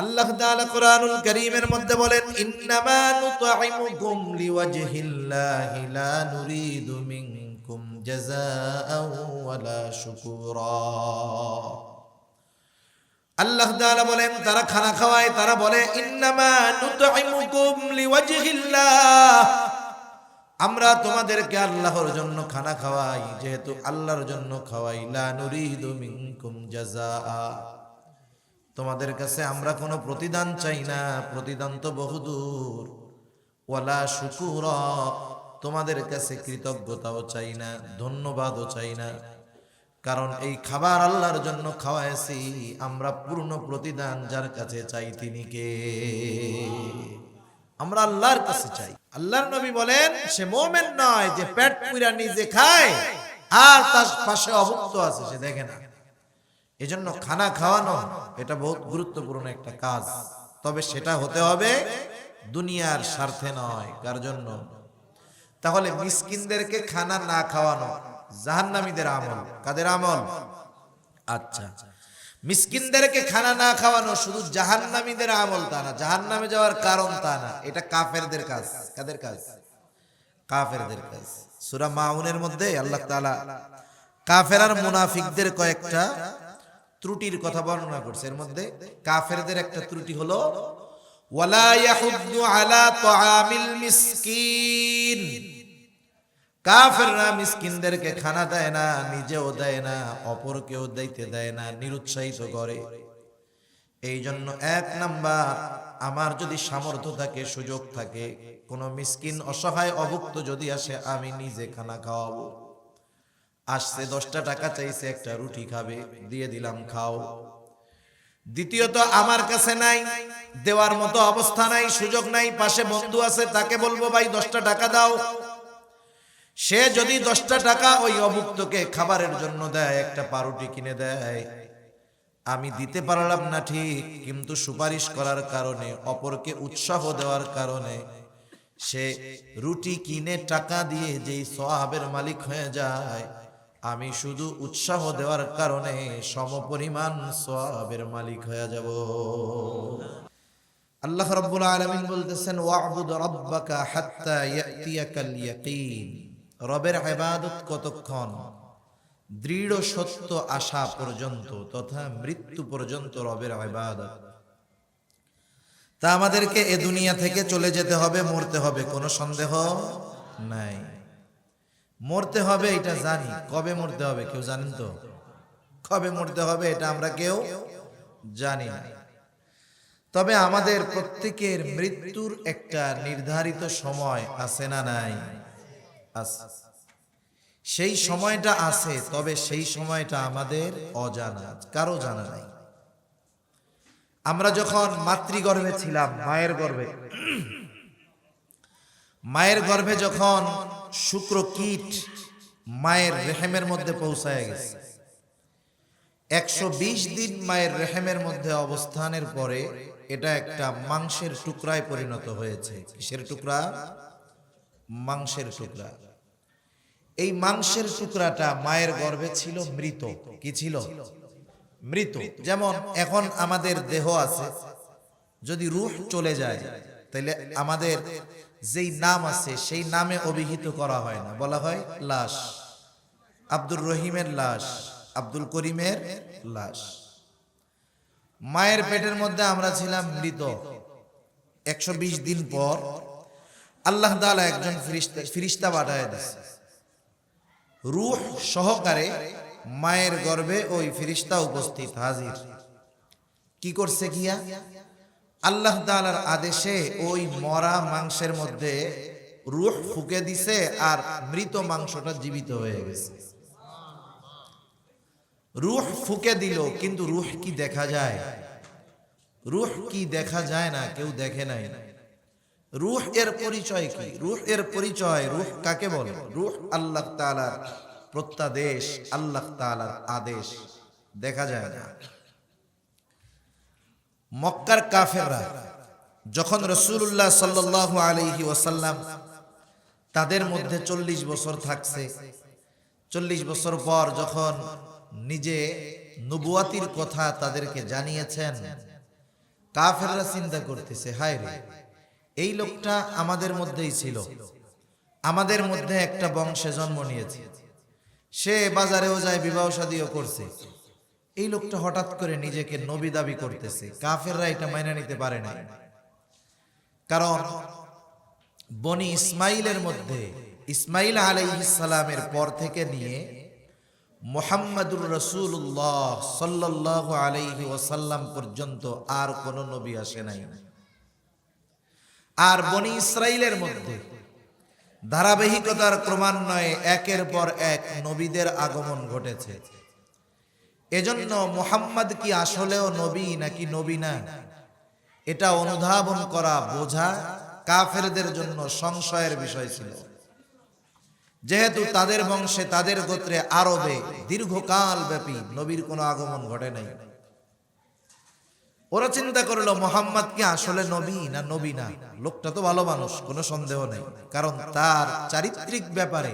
আল্লাহ তাআলা কোরআনুল কারীমের মধ্যে বলেন, ইন্নামা নুতঈমুকুম লিওয়াজহিল্লাহি লা নুরিদু মিনকুম জাযাআন ওয়ালা শুকুরা। আল্লাহ তাআলা বলেন, তারা খানা খাওয়ায়, তারা বলে ইন্নামা নুতঈমুকুম লিওয়াজহিল্লাহ, আমরা তোমাদেরকে আল্লাহর জন্য খানা খাওয়াই, যেহেতু আল্লাহর জন্য খাওয়াই। লা নুরিদু মিনকুম জাযাআ, তোমাদের কাছে আমরা কোনো প্রতিদান চাই না, প্রতিদান তো বহুদূর। ওয়ালা শুকুরা, তোমাদের কাছে কৃতজ্ঞতাও চাই না, ধন্যবাদও চাই না। কারণ এই খাবার আল্লাহর জন্য খাওয়াইছি, আমরা পূর্ণ প্রতিদান যার কাছে চাই তিনি কে? আমরা আল্লাহর কাছে চাই। আল্লাহর নবী বলেন, সে মুমিন নয় যে পেট পুরা নিজে খায় আর তার পাশে অভুক্ত আছে সে দেখে না। এজন্য খানা খাওয়ানো এটা বহুত গুরুত্বপূর্ণ একটা কাজ, তবে সেটা হতে হবে দুনিয়ার স্বার্থে নয়। কার জন্য? তাহলে মিসকিনদেরকে খানা না খাওয়ানো জাহান্নামীদের আমল। কাদের আমল? আচ্ছা, মিসকিনদেরকে খানা না খাওয়ানো শুধু জাহান্নামীদের আমল তা না, জাহান্নামে যাওয়ার কারণ তা না, এটা কাফেরদের কাজ। কাদের কাজ? কাফেরদের কাজ। সূরা মাউনের মধ্যে আল্লাহ তাআলা কাফের আর মুনাফিকদের কয়েকটা ত্রুটির কথা বর্ণনা করছে। এর মধ্যে কাফেরদের একটা ত্রুটি হলো ওয়ালা ইয়াহুদ্দু আলা তাআমিল মিসকিন, কাফেররা মিসকিনদেরকে খানা দেয় না, নিজেও দেয় না, অপরকেও দিতে দেয় না, নিরুৎসাহিত করে। এই জন্য এক নাম্বার, আমার যদি সামর্থ্য থাকে, সুযোগ থাকে, কোনো মিসকিন অসহায় অভুক্ত যদি আসে, আমি নিজে খানা খাওয়াবো। আসছে 10টা টাকা চাইছে, একটা রুটি খাবে, দিয়ে দিলাম, খাও। দ্বিতীয়ত, আমার কাছে নাই, দেওয়ার মতো অবস্থা নাই, সুযোগ নাই, পাশে বন্ধু আছে, তাকে বলবো ভাই 10টা টাকা দাও। সে যদি 10টা টাকা ওই অভুক্তকে খাবারের জন্য দেয়, একটা পাউরুটি কিনে দেয়, আমি দিতে পারলাম না ঠিক, কিন্তু সুপারিশ করার কারণে, অপরকে উৎসাহ দেওয়ার কারণে সে রুটি কিনে টাকা দিয়ে যেই সওয়াবের মালিক হয়ে যায়, আমি শুধু উৎসাহ দেওয়ার কারণে সমপরিমাণ সওয়াবের মালিক হয়ে যাব। আল্লাহ রাব্বুল আলামিন বলতেছেন, ওয়া'বুদ রাব্বাকা হাত্তা ইয়াতিয়াকাল ইয়াকিন, রবের ইবাদত কতক্ষণ? দৃঢ় সত্য আশা পর্যন্ত তথা মৃত্যু পর্যন্ত রবের ইবাদত। তা আমাদেরকে এ দুনিয়া থেকে চলে যেতে হবে, মরতে হবে, কোনো সন্দেহ নাই। মরতে হবে এটা জানি, কবে মরতে হবে কেউ জানেন তো? কবে মরতে হবে এটা আমরা কেউ জানি না। তবে আমাদের প্রত্যেকের মৃত্যুর একটা নির্ধারিত সময় আছে না নাই? আছে। সেই সময়টা আছে, তবে সেই সময়টা আমাদের অজানা, কারো জানা নাই। আমরা যখন মাতৃগর্ভে ছিলাম, মায়ের গর্ভে যখন শুক্রকীট মায়ের রেহেমের মধ্যে পৌঁছায় গেছে, 120 দিন মায়ের রেহেমের মধ্যে অবস্থানের পরে এটা একটা মাংসের টুকরায় পরিণত হয়েছে। কিসের টুকরা? মাংসের টুকরা। এই মাংসের টুকরাটা মায়ের গর্ভে ছিল মৃত। কি ছিল? মৃত। যেমন এখন আমাদের দেহ আছে, যদি রূহ চলে যায় তাহলে আমাদের যেই নাম আছে সেই নামে অভিহিত করা হয় না, বলা হয় লাশ। আব্দুর রহিমের লাশ, আব্দুল করিমের লাশ। মায়ের পেটের মধ্যে আমরা ছিলাম মৃত। 120 দিন পর আল্লাহ তাআলা একজন ফেরেশতা পাঠায় দিয়েছে, রূহ সহকারে মায়ের গর্ভে ওই ফেরেশতা উপস্থিত হাজির। কি করছে গিয়া? আল্লাহ তাআলার আদেশে ওই মরা মাংসের মধ্যে রূহ ফুঁকে দিছে, আর মৃত মাংসটা জীবিত হয়ে গেছে। রূহ ফুঁকে দিল, কিন্তু রূহ কি দেখা যায়? রূহ কি দেখা যায় না, কেউ দেখে নাই। রূহ এর পরিচয় কি? রূহ এর পরিচয়, রূহ কাকে বলে? রূহ আল্লাহ তাআলার প্রত্যাদেশ, আল্লাহ তাআলার আদেশ, দেখা যায় না। মক্কার কাফেররা যখন রাসূলুল্লাহ সাল্লাল্লাহু আলাইহি ওয়াসাল্লাম তাদের মধ্যে 40 বছর থাকছে, 40 বছর পর যখন নিজে নবুয়াতির কথা তাদেরকে জানিয়েছেন, কাফেররা চিন্তা করতেছে, হায় রে, এই লোকটা আমাদের মধ্যেই ছিল, আমাদের মধ্যে একটা বংশে জন্ম নিয়েছে, সে বাজারেও যায়, বিবাহ শাদীও করছে, এই লোকটা হঠাৎ করে নিজেকে নবী দাবি করতেছে। কাফেররা এটা মাইনা নিতে পারে না, কারণ বনি ইসমাইলের মধ্যে ইসমাইল আলাইহিস সালামের পর থেকে নিয়ে মুহাম্মাদুর রাসূলুল্লাহ সাল্লাল্লাহু আলাইহি ওয়াসাল্লাম পর্যন্ত আর কোন নবী আসে নাই। আর বনি ইসরাইলের মধ্যে ধারাবাহিকতার ক্রমান্বয়ে একের পর এক নবীদের আগমন ঘটেছে। এজন্য মুহাম্মদ কি আসলেও নবী নাকি নবী না, এটা অনুধাবন করা, বোঝা কাফেরদের জন্য সংশয়ের বিষয় ছিল। যেহেতু তাদের বংশে, তাদের গোত্রে, আরবে দীর্ঘকাল ব্যাপী নবীর কোনো আগমন ঘটে নাই, ওরা চিন্তা করলো মুহাম্মদ কি আসলে নবী না নবী না। লোকটা তো ভালো মানুষ, কোনো সন্দেহ নেই, কারণ তার চারিত্রিক ব্যাপারে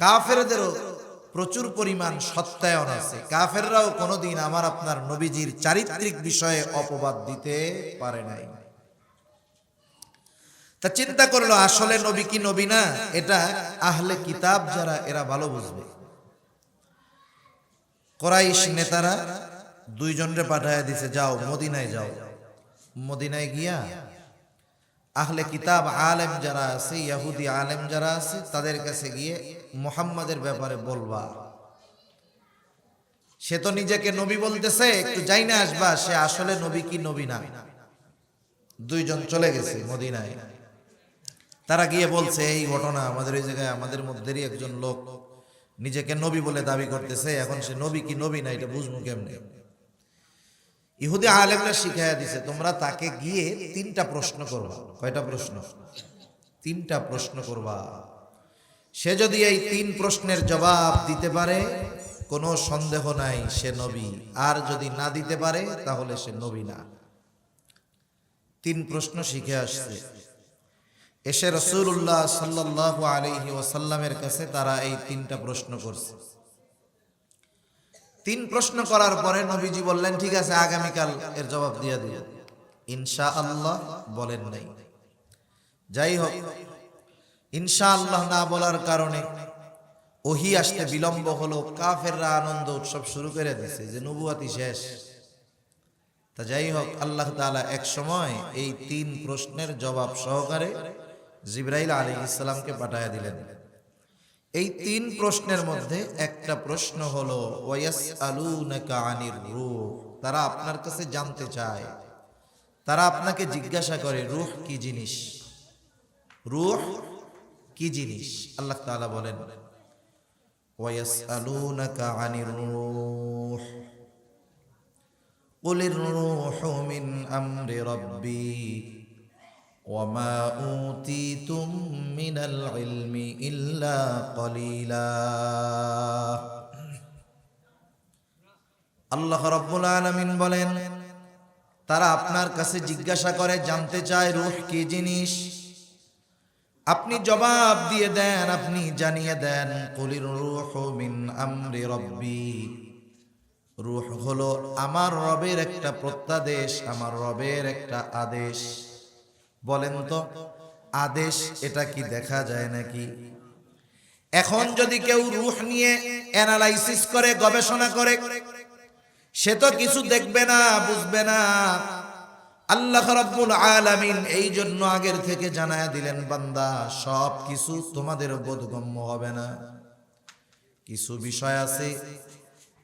কাফেরদেরও প্রচুর পরিমাণ সত্যায়ন আছে। কাফেররাও কোনোদিন আমার আপনার নবীজির চারিত্রিক বিষয়ে অপবাদ দিতে পারে নাই। তা চিন্তা করলো আসলে নবী কি নবী না, এটা আহলে কিতাব যারা, এরা ভালো বুঝবে। কুরাইশ নেতারা দুইজনরে পাঠায় দিছে, যাও মদিনায় যাও, মদিনায় গিয়া আহলে কিতাব আলেম যারা আছে, ইহুদি আলেম যারা আছে, তাদের কাছে গিয়ে মুহাম্মাদের ব্যাপারে বলবা। সে তো নিজেকে নবী বলতেছে, একটু যাই না আসবা, সে আসলে নবী কি নবী না। দুইজন চলে গেছে মদিনায়। তারা গিয়ে বলছে এই ঘটনা, আমাদের ওই জায়গায় আমাদের মধ্যেরই একজন লোক নিজেকে নবী বলে দাবি করতেছে, এখন সে নবী কি নবী না এটা বুঝবো কেমনে। ইহুদি আলেমরা শিখাইয়া দিছে, তোমরা তাকে গিয়ে 3টা প্রশ্ন করবা। কয়টা প্রশ্ন? 3টা প্রশ্ন করবা। সে যদি এই 3 প্রশ্নের জবাব দিতে পারে, কোনো সন্দেহ নাই সে নবী, আর যদি না দিতে পারে তাহলে সে নবী না। 3 প্রশ্ন শিখে আসছে। এসে রাসূলুল্লাহ সাল্লাল্লাহু আলাইহি ওয়াসাল্লামের কাছে তারা এই 3টা প্রশ্ন করছে। 3 প্রশ্ন করার পরে নবীজি বললেন, ঠিক আছে আগামীকাল এর জবাব দিয়ে দিও, ইনশাআল্লাহ বলেন নাই। যাই হোক, ইনশাআল্লাহ না বলার কারণে ওহী আসতে বিলম্ব হলো। কাফেররা আনন্দ উৎসব শুরু করে দিয়েছে যে নবুয়াতি শেষ। তা যাই হোক, আল্লাহ তাআলা এক সময় এই 3 প্রশ্নের জবাব সহকারে জিবরাইল আলাইহিস সালামকে পাঠায়া দিলেন। এই 3 প্রশ্নের মধ্যে একটা প্রশ্ন হলো ওয়ায়াসআলুনাকা আনির রূহ। তারা আপনার কাছে জানতে চায়, তারা আপনাকে জিজ্ঞাসা করে রূহ কি জিনিস, রূহ কি জিনিস। আল্লাহ তাআলা বলেন ওয়ায়াসআলুনাকা আনির রূহ কুলির রূহু মিন আমরি রাব্বি وما أوتيتم من العلم إلا قليلا। আল্লাহ রাব্বুল আলামিন বলেন, তারা আপনার কাছে জিজ্ঞাসা করে, জানতে চায় রূহ কি জিনিস। আপনি জবাব দিয়ে দেন, আপনি জানিয়ে দেন, কুলির রূহু মিন আমরি রাব্বি। রূহ হলো আমার রবের একটা প্রত্যাদেশ, আমার রবের একটা আদেশ। বলেন তো আদেশ এটা কি দেখা যায় নাকি? এখন যদি কেউ রূহ নিয়ে অ্যানালাইসিস করে, গবেষণা করে, সে তো কিছু দেখবে না, বুঝবে না। আল্লাহ রাব্বুল আলামিন এই জন্য আগের থেকে জানায়া দিলেন, বান্দা সব কিছু তোমাদের বোধগম্য হবে না। কিছু বিষয় আছে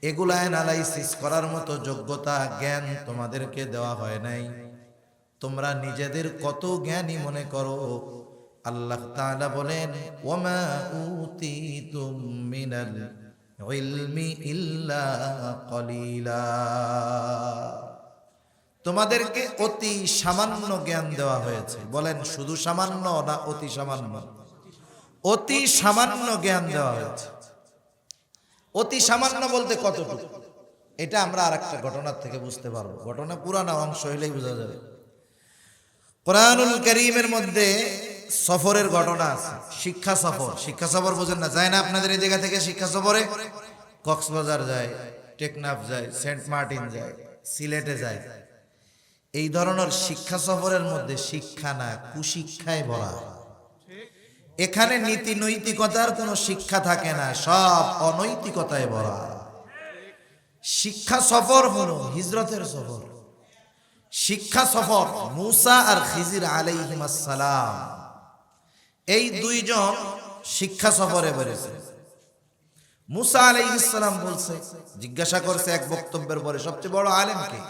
এগুলা অ্যানালাইসিস করার মতো যোগ্যতা, জ্ঞান তোমাদেরকে দেওয়া হয় নাই। তোমরা নিজেদের কত জ্ঞানী মনে করো। আল্লাহ তাআলা বলেন ওয়ামা উতিতুম মিনাল ইলমি ইল্লা কলিলা। তোমাদেরকে অতি সামান্য জ্ঞান দেওয়া হয়েছে। বলেন শুধু সামান্য না অতি সামান্য? অতি সামান্য জ্ঞান দেওয়া হয়েছে। অতি সামান্য বলতে কতটুকু, এটা আমরা আরেকটা ঘটনার থেকে বুঝতে পারবো। ঘটনা পুরানা অংশ হইলেই বোঝা যাবে। কোরআনুল কারীমের মধ্যে সফরের ঘটনা আছে, শিক্ষা সফর। শিক্ষা সফর বোঝেন না? যায় না আপনাদের এই জায়গা থেকে শিক্ষা সফরে? কক্সবাজার যায়, টেকনাফ যায়, সেন্ট মার্টিন যায়, সিলেটে যায়। এই ধরনের শিক্ষা সফরের মধ্যে শিক্ষা না কুশিক্ষায় ভরা। এখানে নীতি নৈতিকতার কোনো শিক্ষা থাকে না, সব অনৈতিকতায় ভরা। শিক্ষা সফর হলো হিজরতের সফর। শিক্ষা সফর মূসা আর খিজির আলাইহিস সালাম, এই দুইজন শিক্ষা সফরে বেরিয়েছে। মূসা আলাইহিস সালাম বলছে, জিজ্ঞাসা করছে এক বক্তব্যের পরে, সবচেয়ে বড় আলেম কে?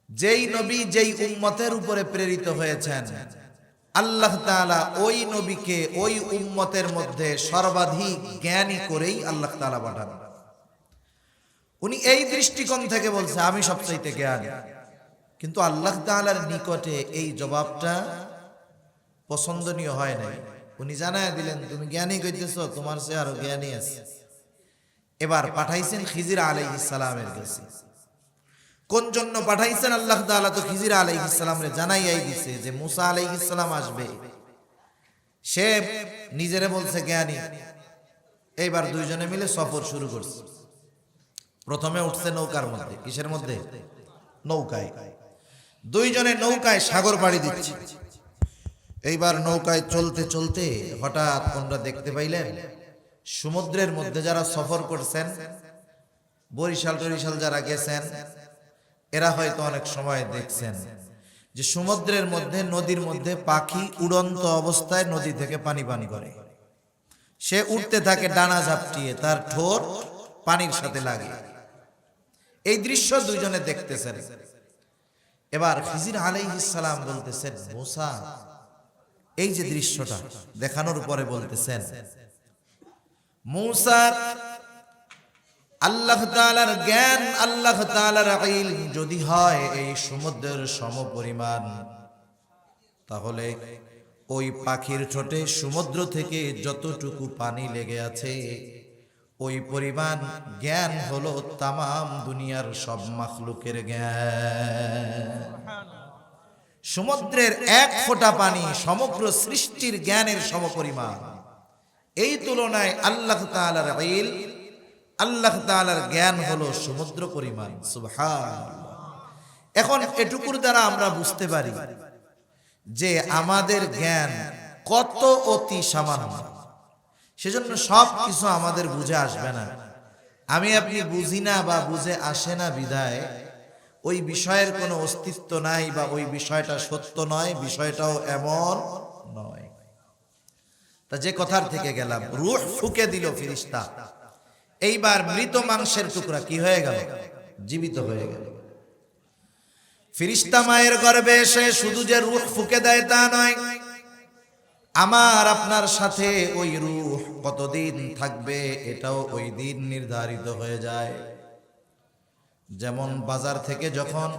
যেই নবী যেই উম্মতের উপরে প্রেরিত হয়েছেন, আল্লাহ তাআলা ওই নবীকে ওই উম্মতের মধ্যে সর্বাধিক জ্ঞানী করেই আল্লাহ তাআলা পাঠান। উনি এই দৃষ্টিকোণ থেকে বলছে আমি সবচাইতে জ্ঞানী। কিন্তু আল্লাহ তাআলার নিকটে এই জবাবটা পছন্দনীয় হয় নাই। উনি জানায় দিলেন, তুমি জ্ঞানী কইতেছো, তোমার চেয়ে আরো জ্ঞানী আছে। এবার পাঠাইছেন খিজির আলাইহিস সালামের কাছে। কোন জন্য পাঠাইছেন আল্লাহ তাআলা? তো খিজির আলাইহিস সালামরে জানাইয়াই দিছে যে মূসা আলাইহিস সালাম আসবে। সে নিজেরে বলছে জ্ঞানী। এইবার দুইজনে মিলে সফর শুরু করছে। প্রথমে উঠছে নৌকার মধ্যে। কিসের মধ্যে? নৌকায়। দুইজনে নৌকায় সাগর পাড়ি দিচ্ছে। এইবার নৌকায় চলতে চলতে হঠাৎ কোনটা দেখতে পাইলেন, সমুদ্রের মধ্যে যারা সফর করছেন, বরিশাল টরিশাল যারা গেছেন, এরা হয়তো অনেক সময় দেখছেন যে সমুদ্রের মধ্যে, নদীর মধ্যে পাখি উড়ন্ত অবস্থায় নদী থেকে পানি পান করে। সে উঠতে থাকে ডানা ঝাপটিয়ে, তার ঠোঁট পানির সাথে লাগে। এই দৃশ্য দুইজনে দেখতেছেন। এবার খিজির আলাইহিস সালাম বলতেছেন, মূসা, এই যে দৃশ্যটা দেখানোর পরে বলতেছেন, মূসা, আল্লাহ তাআলার জ্ঞান, আল্লাহ তাআলার ইলম যদি হয় এই সমুদ্রের সমপরিমাণ, তাহলে ওই পাখির ঠোঁটে সমুদ্র থেকে যতটুকু পানি লেগে আছে ওই পরিমাণ জ্ঞান হলো তামাম দুনিয়ার সব মাখলুকের জ্ঞান। সমুদ্রের এক ফোঁটা পানি সমগ্র সৃষ্টির জ্ঞানের সমপরিমাণ। এই তুলনায় আল্লাহ তাআলার ইলম, আল্লাহ তাআলার জ্ঞান হলো সমুদ্র পরিমাণ। সুবহানাল্লাহ। এখন এটুকুর দ্বারা আমরা বুঝতে পারি যে আমাদের জ্ঞান কত অতি সামান্য। সেজন্য সব কিছু আমাদের বুঝে আসবে না। আমি আপনি বুঝি না বা বুঝে আসে না বিধায় ওই বিষয়ের কোনো অস্তিত্ব নাই বা ওই বিষয়টা সত্য নয়, বিষয়টাও এমন নয়। তা যে কথার থেকে গেলাম, রূহ ফুঁকে দিল ফেরেশতা। এইবার মৃত মাংসের টুকরা কি হয়ে গেল? জীবিত হয়ে গেল। ফেরেশতা মায়ের গর্ভে এসে শুধু যে রূহ ফুঁকে দেয় তা নয়, আমার আপনার সাথে ওই রূহ কতদিন থাকবে এটাও ওই দিন নির্ধারিত হয়ে যায়। যেমন বাজার থেকে যখন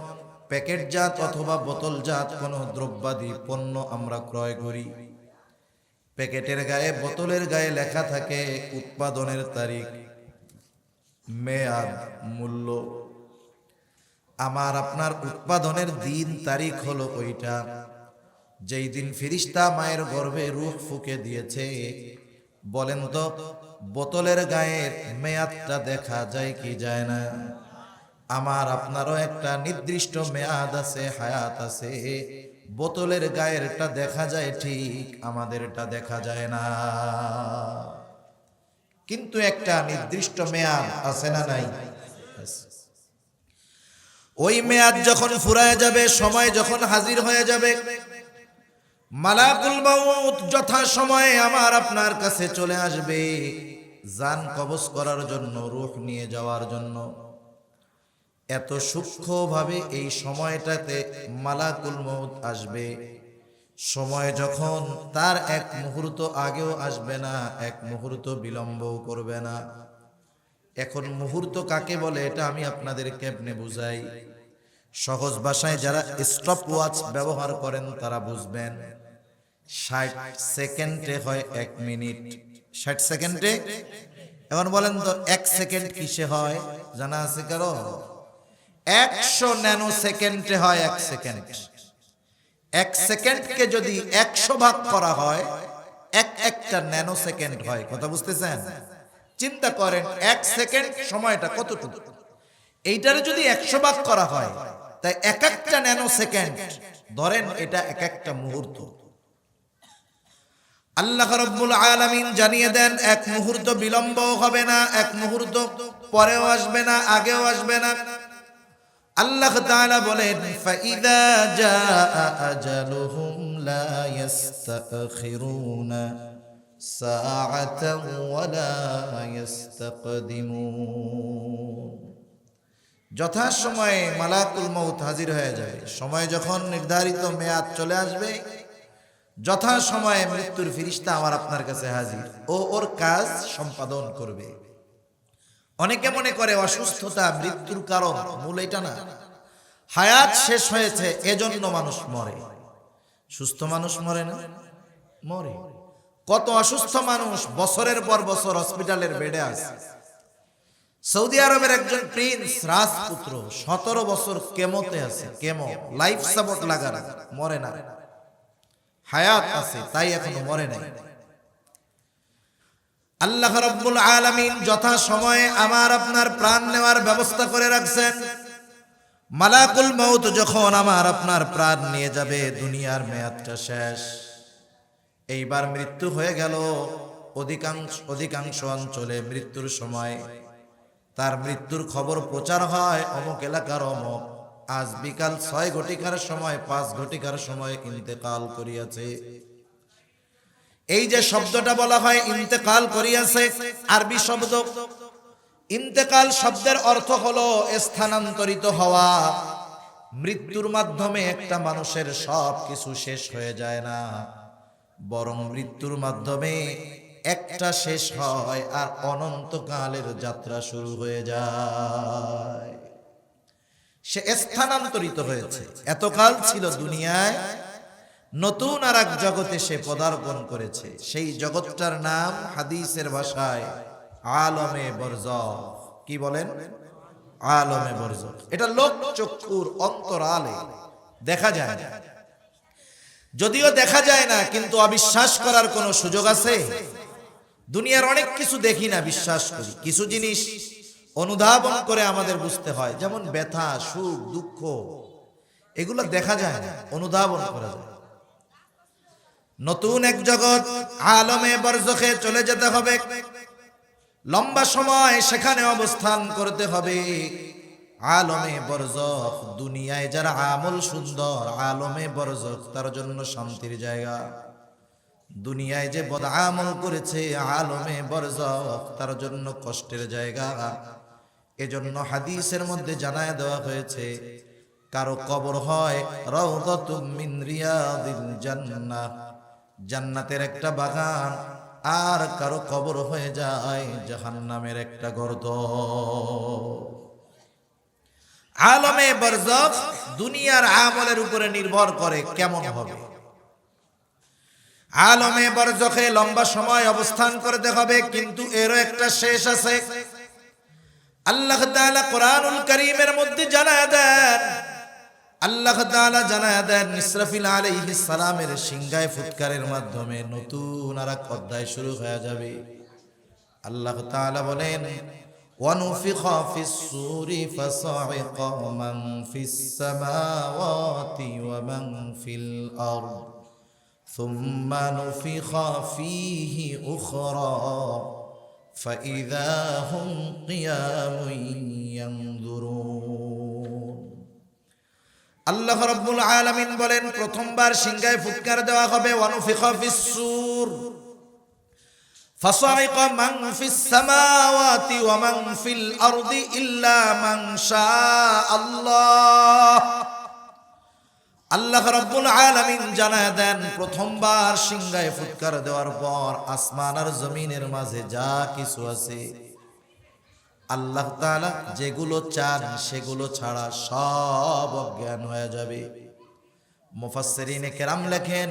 প্যাকেটজাত অথবা বোতলজাত কোনো দ্রব্যাদি পণ্য আমরা ক্রয় করি, প্যাকেটের গায়ে, বোতলের গায়ে লেখা থাকে উৎপাদনের তারিখ, মেয়াদ, মূল্য। আমার আপনার উৎপাদনের দিন তারিখ হলো ওইটা যেই দিন ফেরেশতা মায়ের গর্ভে রূহ ফুঁকে দিয়েছে। বলেন তো, বোতলের গায়ের মেয়াদটা দেখা যায় কি যায় না? আমার আপনারও একটা নির্দিষ্ট মেয়াদ আছে, হায়াত আছে। বোতলের গায়েরটা দেখা যায় ঠিক, আমাদেরটা দেখা যায় না। কিন্তু একটা নির্দিষ্ট মেয়াদ আছে না নাই? ওই মেয়াদ যখন ফুরায় যাবে, সময় যখন হাজির হয়ে যাবে, মালাকুল মাউত যথা সময়ে আমার আপনার কাছে চলে আসবে জান কবজ করার জন্য, রূহ নিয়ে যাওয়ার জন্য। এত সূক্ষ্মভাবে এই সময়টাতে মালাকুল মাউত আসবে। সময় যখন তার এক মুহূর্ত আগেও আসবে না, এক মুহূর্ত বিলম্বও করবে না। এখন মুহূর্ত কাকে বলে এটা আমি আপনাদের কেমনে বুঝাই? সহজ ভাষায় যারা স্টপ ওয়াচ ব্যবহার করেন তারা বুঝবেন। 60 সেকেন্ডে হয় 1 মিনিট। 60 সেকেন্ডে। এখন বলেন তো 1 সেকেন্ড কিসে হয়? জানা আছে কারো? 100 ন্যানো সেকেন্ডে হয় 1 সেকেন্ড। 1 সেকেন্ডকে যদি 100 ভাগ করা হয়, একটা ন্যানো সেকেন্ড হয়। কথা বুঝতেছেন? চিন্তা করেন 1 সেকেন্ড সময়টা কতটুকু। এইটারে যদি 100 ভাগ করা হয় তাই এক একটা ন্যানো সেকেন্ড ধরেন, এটা এক একটা মুহূর্ত। আল্লাহ রাব্বুল আলামিন জানিয়ে দেন এক মুহূর্ত বিলম্ব হবে না, এক মুহূর্ত পরেও আসবে না, আগেও আসবে না। আল্লাহ তাআলা বলেন, ফাইদা জাআ আজালুহুম লা ইস্তাখিরুনা সাআতান ওয়া লা ইস্তাকদিমুন। যথাসময়ে মালাকুল মউত হাজির হয়ে যাবে। সময় যখন নির্ধারিত মেয়াদ চলে আসবে, যথাসময়ে মৃত্যুর ফেরেশতা আমার আপনার কাছে হাজির, ও ওর কাজ সম্পাদন করবে। অনেকে মনে করে অসুস্থতা মৃত্যুর কারণ, মূল এটা না। হায়াত শেষ হয়েছে এজন্য মানুষ মরে। সুস্থ মানুষ মরে না? মরে। কত অসুস্থ মানুষ বছরের পর বছর হসপিটালের বেডে আছে। সৌদি আরবের একজন প্রিন্স রাজপুত্র 17 বছর কেমোতে আছে, কেমো, লাইফ সাপোর্ট লাগানো, মরে না। হায়াত আছে, তাই এখনো মরে নাই। আল্লাহ রাব্বুল আলামিন যথা সময়ে আমার আপনার প্রাণ নেওয়ার ব্যবস্থা করে রাখছেন। মালাকুল মউত যখন আমার আপনার প্রাণ নিয়ে যাবে, দুনিয়ার মেয়াদটা শেষ, এইবার মৃত্যু হয়ে গেল। অধিকাংশ অঞ্চলে মৃত্যুর সময় তার মৃত্যুর খবর প্রচার হয়, অমুক এলাকার অমুক আজ বিকাল 6 ঘটিকার সময় 5 ঘটিকার সময় ইন্তেকাল করিয়াছে। এই যে শব্দটা বলা হয় ইন্তেকাল করিয়াছে, আরবি শব্দ। ইন্তেকাল শব্দের অর্থ হলো স্থানান্তরিত হওয়া। মৃত্যুর মাধ্যমে একটা মানুষের সব কিছু শেষ হয়ে যায় না, বরং মৃত্যুর মাধ্যমে একটা শেষ হয় আর অনন্তকালের যাত্রা শুরু হয়ে যায়। সে স্থানান্তরিত হয়েছে। এতকাল ছিল দুনিয়ায়, নতুন আর এক জগতে সে পদার্পণ করেছে। সেই জগৎটার নাম হাদিসের ভাষায় আলমে বরজখ। কি বলেন? আলমে বরজখ। এটা লোক চক্ষুর অন্তরালে দেখা যায় না। যদিও দেখা যায় না, কিন্তু অবিশ্বাস করার কোনো সুযোগ আছে? দুনিয়ার অনেক কিছু দেখি না, বিশ্বাস করি। কিছু জিনিস অনুধাবন করে আমাদের বুঝতে হয়, যেমন ব্যথা, সুখ, দুঃখ, এগুলো দেখা যায় না, অনুধাবন করা যায়। নতুন এক জগৎ আলমে বরজখে চলে যেতে হবে, লম্বা সময় সেখানে অবস্থান করতে হবে। আলমে বরজখ, দুনিয়ায় যারা আমল সুন্দর, আলমে বরজখ তার জন্য শান্তির জায়গা। দুনিয়ায় যে বদ আমল করেছে, আলমে বরজখ তার জন্য কষ্টের জায়গা। এজন্য হাদিসের মধ্যে জানায় দেওয়া হয়েছে, কারো কবর হয় রাউদাতুম মিন রিয়াদিল জান্নাহ, জান্নাতের একটা বাগান, আর কারো কবর হয়ে যায় জাহান্নামের একটা গর্ত। আলমে বরজখ দুনিয়ার আমলের উপরে নির্ভর করে কেমন হবে। আলমে বরজখে লম্বা সময় অবস্থান করতে হবে, কিন্তু এরও একটা শেষ আছে। আল্লাহ তাআলা কোরআনুল কারীমের মধ্যে জানায় দেন, আল্লাহ তাআলা জানায় দেন ইসরাফিল আলাইহিস সালামের সিংহায় ফুৎকারের মাধ্যমে নতুন আর এক অধ্যায় শুরু হয়ে যাবে। আল্লাহ তাআলা বলেন, ওয়ানুফিখা ফিস সূরি ফাসাইকা মান ফিস সামাওয়াতি ওয়া মান ফিল আরদ সুম্মা নুফিখা ফীহি উখরা ফাইযা হুম কিয়ামুন ইয়ানজুরুন। আল্লাহ রাব্বুল আলামিন বলেন, প্রথমবার সিংহায় ফুৎকার দেওয়া হবে, ওয়ানুফিখা ফিস সূর ফাসাইকা মান ফিস সামাওয়াতি ওয়া মান ফিল আরদি ইল্লা মান শাআল্লাহ। আল্লাহ রাব্বুল আলামিন জানায় দেন, প্রথমবার সিংহায় ফুৎকার দেওয়ার পর আসমান আর জমিনের মাঝে যা কিছু আছে, আল্লাহ তাআলা যেগুলো চান সেগুলো ছাড়া সব অজ্ঞান হয়ে যাবে। মুফাসসিরিনে কেরাম লেখেন,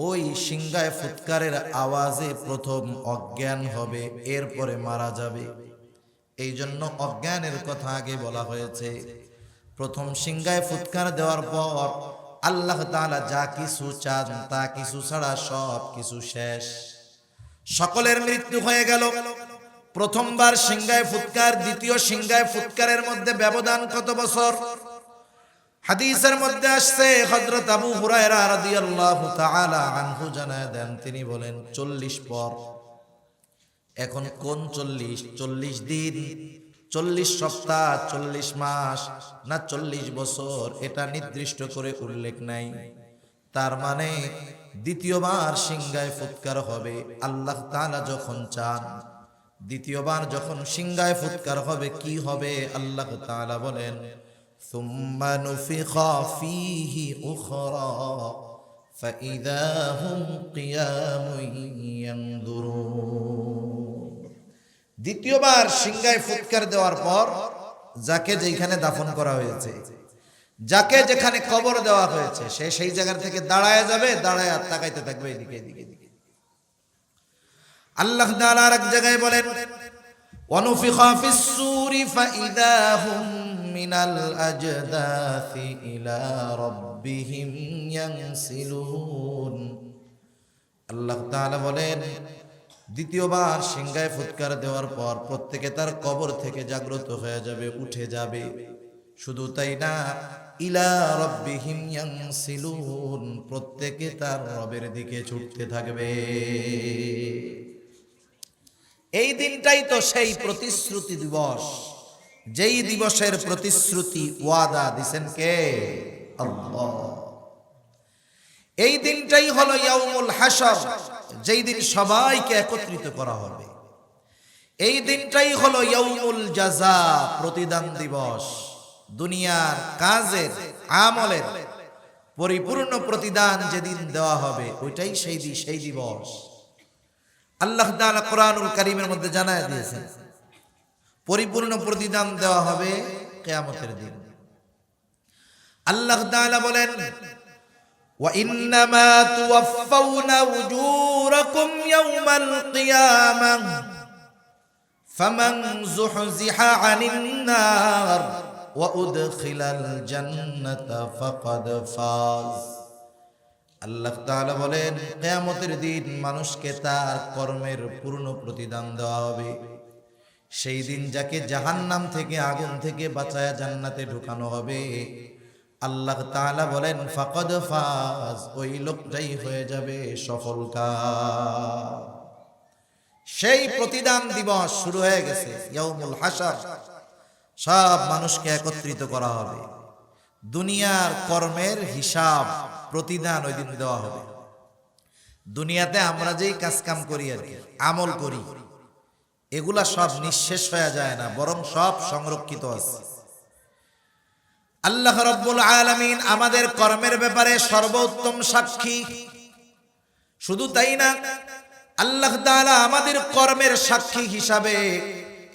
ওই সিংহায় ফুৎকারের আওয়াজে প্রথম অজ্ঞান হবে, এরপরে মারা যাবে। এই জন্য অজ্ঞানের কথা আগে বলা হয়েছে। প্রথম সিংহায় ফুৎকার দেওয়ার পর আল্লাহ তাআলা যা কিছু চান তা কিছু ছাড়া সব কিছু শেষ। সকলের মৃত্যু হয়ে গেল। প্রথমবার সিংহায় ফুৎকার, দ্বিতীয় সিংহায় ফুৎকারের মধ্যে ব্যবধান কত বছর? হাদিসের মধ্যে আসছে হযরত আবু হুরায়রা রাদিয়াল্লাহু তাআলা আনহু জানায় দেন, তিনি বলেন 40 পর। এখন কোন 40? 40 দিন, 40 সপ্তাহ, 40 মাস না 40 বছর, এটা নির্দিষ্ট করে উল্লেখ নাই। তার মানে দ্বিতীয়বার সিংহায় ফুৎকার হবে আল্লাহ তাআলা যখন চান। দ্বিতীয়বার যখন সিংহায় ফুৎকার হবে, কি হবে? আল্লাহ তাআলা বলেন সুম্মা নুফিখা ফীহি উখরা ফাইযা হুম কিয়ামুন ইয়ানযুরুন। দ্বিতীয়বার সিংহায় ফুৎকার দেওয়ার পর যাকে যেখানে দাফন করা হয়েছে, যাকে যেখানে কবর দেওয়া হয়েছে, সে সেই জায়গা থেকে দাঁড়ায় যাবে, দাঁড়ায় আর তাকাইতে থাকবে এদিকে এদিকে এদিকে। আল্লাহ তাআলা আর এক জায়গায় বলেন ওয়ানুফিখা ফিস-সূরি ফাইযা হুম মিনাল আজদাসি ইলা রাব্বিহিম ইয়ানসিলুন। আল্লাহ তাআলা বলেন দ্বিতীয়বার সিংহায় ফুৎকার দেওয়ার পর প্রত্যেকে তার কবর থেকে জাগ্রত হয়ে যাবে, উঠে যাবে। শুধু তাই না, ইলা রাব্বিহিম ইয়ানসিলুন, প্রত্যেকে তার রবের দিকে ছুটতে থাকবে। এই দিনটাই তো সেই প্রতিশ্রুতি দিবস, যেই দিবসের প্রতিশ্রুতি ওয়াদা দিবেন কে? আল্লাহ। এই দিনটাই হলো ইয়াউমুল হাসর, যেই দিন সবাইকে একত্রিত করা হবে। এই দিনটাই হলো ইয়াউমুল জাযা, প্রতিদান দিবস। দুনিয়ার কাজের আমলের পরিপূর্ণ প্রতিদান যেদিন দেওয়া হবে, ওইটাই সেই দিবস। আল্লাহ তাআলা কোরআনুল কারীমের মধ্যে জানায় দিয়েছেন পরিপূর্ণ প্রতিদান দেওয়া হবে কিয়ামতের দিন। আল্লাহ তাআলা বলেন وَإِنَّمَا تُوَفَّوْنَ أُجُورَكُمْ يَوْمَ الْقِيَامَةِ فَمَنْ زُحْزِحَ عَنِ النَّارِ وَأُدْخِلَ الْجَنَّةَ فَقَدْ فَازَ। আল্লাহ তাআলা বলেন কিয়ামতের দিন মানুষকে তার কর্মের পূর্ণ প্রতিদান দেওয়া হবে। সেই দিন যাকে জাহান্নাম থেকে, আগুন থেকে বাঁচায়া জান্নাতে ঢুকানো হবে, আল্লাহ তাআলা বলেন ফাকাদ ফাজ, ওই লোকটাই হয়ে যাবে সফলকাম। সেই প্রতিদান দিবস শুরু হয়ে গেছে, ইয়াউমুল হাসর। সব মানুষকে একত্রিত করা হবে, দুনিয়ার কর্মের হিসাব প্রতিদান ওই দিন দেওয়া হবে। দুনিয়াতে আমরা যেই কাজ কাম করি আর কি, আমল করি, এগুলা সব নিঃশেষ হয়ে যায় না, বরং সব সংরক্ষিত আছে। আল্লাহ রাব্বুল আলামিন আমাদের কর্মের ব্যাপারে সর্বোত্তম সাক্ষী। শুধু তাই না, আল্লাহ তাআলা আমাদের কর্মের সাক্ষী হিসাবে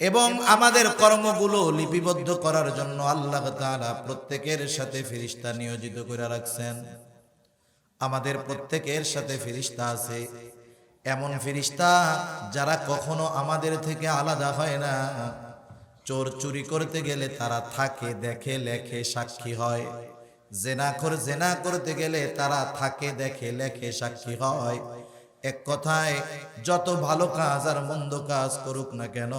এবং আমাদের কর্মগুলো লিপিবদ্ধ করার জন্য আল্লাহ তাআলা প্রত্যেকের সাথে ফেরেশতা নিয়োজিত করে রাখছেন। আমাদের প্রত্যেকের সাথে ফেরেশতা আছে, এমন ফেরেশতা যারা কখনো আমাদের থেকে আলাদা হয় না। চোর চুরি করতে গেলে তারা থাকে, দেখে, লেখে, সাক্ষী হয়। জেনাখোর জেনা করতে গেলে তারা থাকে, দেখে, লেখে, সাক্ষী হয়। এক কথায় যত ভালো কাজ আর মন্দ কাজ করুক না কেন,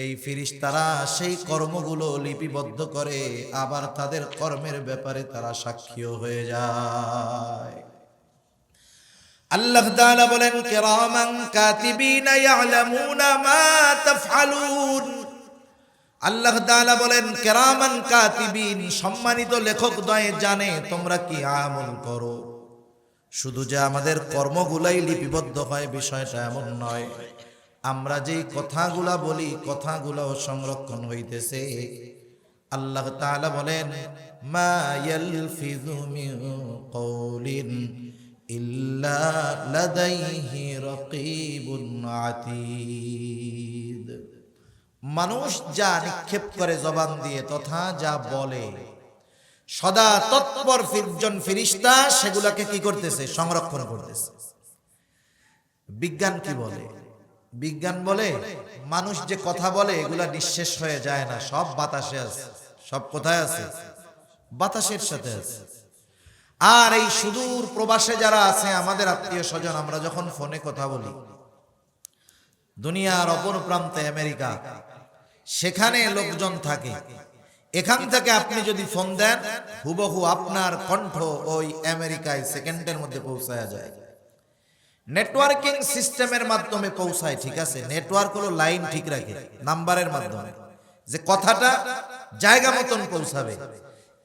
এই ফেরেশতারা সেই কর্মগুলো লিপিবদ্ধ করে, আবার তাদের কর্মের ব্যাপারে তারা সাক্ষীও হয়ে যায়। আল্লাহ তাআলা বলেন কিরামান কাতিবিনা ইয়ালামুনা মা তাফআলুন। আল্লাহ তাআলা বলেন কিরামান কাতিবিন, সম্মানিত লেখক দ্বয় জানে তোমরা কি আমল করো। শুধু যে আমাদের কর্মগুলাই লিপিবদ্ধ হয় বিষয়টা এমন নয়, আমরা যেই কথাগুলা বলি কথাগুলাও সংরক্ষণ হইতেছে। আল্লাহ তাআলা বলেন মা ইয়ালফিযু মিন কওলিন ইল্লা লাদাইহি রাকীবুন আতীদ। মানুষ যা নিক্ষেপ করে জবান দিয়ে তথা যা বলে, সদা তৎপর একজন ফেরেশতা সেগুলোকে কি করতেছে? সংরক্ষণ করতেছে। বিজ্ঞান কি বলে? বিজ্ঞান বলে মানুষ যে কথা বলে এগুলা নিঃশেষ হয়ে যায় না, সব বাতাসে আছে। সব কোথায় আছে? বাতাসের সাথে আছে। আর এই সুদূর প্রবাসে যারা আছে আমাদের আত্মীয় স্বজন, আমরা যখন ফোনে কথা বলি, দুনিয়ার অপর প্রান্তে আমেরিকা, সেখানে লোকজন থাকে, এখান থেকে আপনি যদি ফোন দেন হুবহু আপনার কণ্ঠ ওই আমেরিকায় সেকেন্ডের মধ্যে পৌঁছায়া যায়। নেটওয়ার্কিং সিস্টেমের মাধ্যমে পৌঁছায়, ঠিক আছে, নেটওয়ার্ক হলো লাইন ঠিক রাখে নাম্বারের মাধ্যমে, যে কথাটা জায়গা মতন পৌঁছাবে,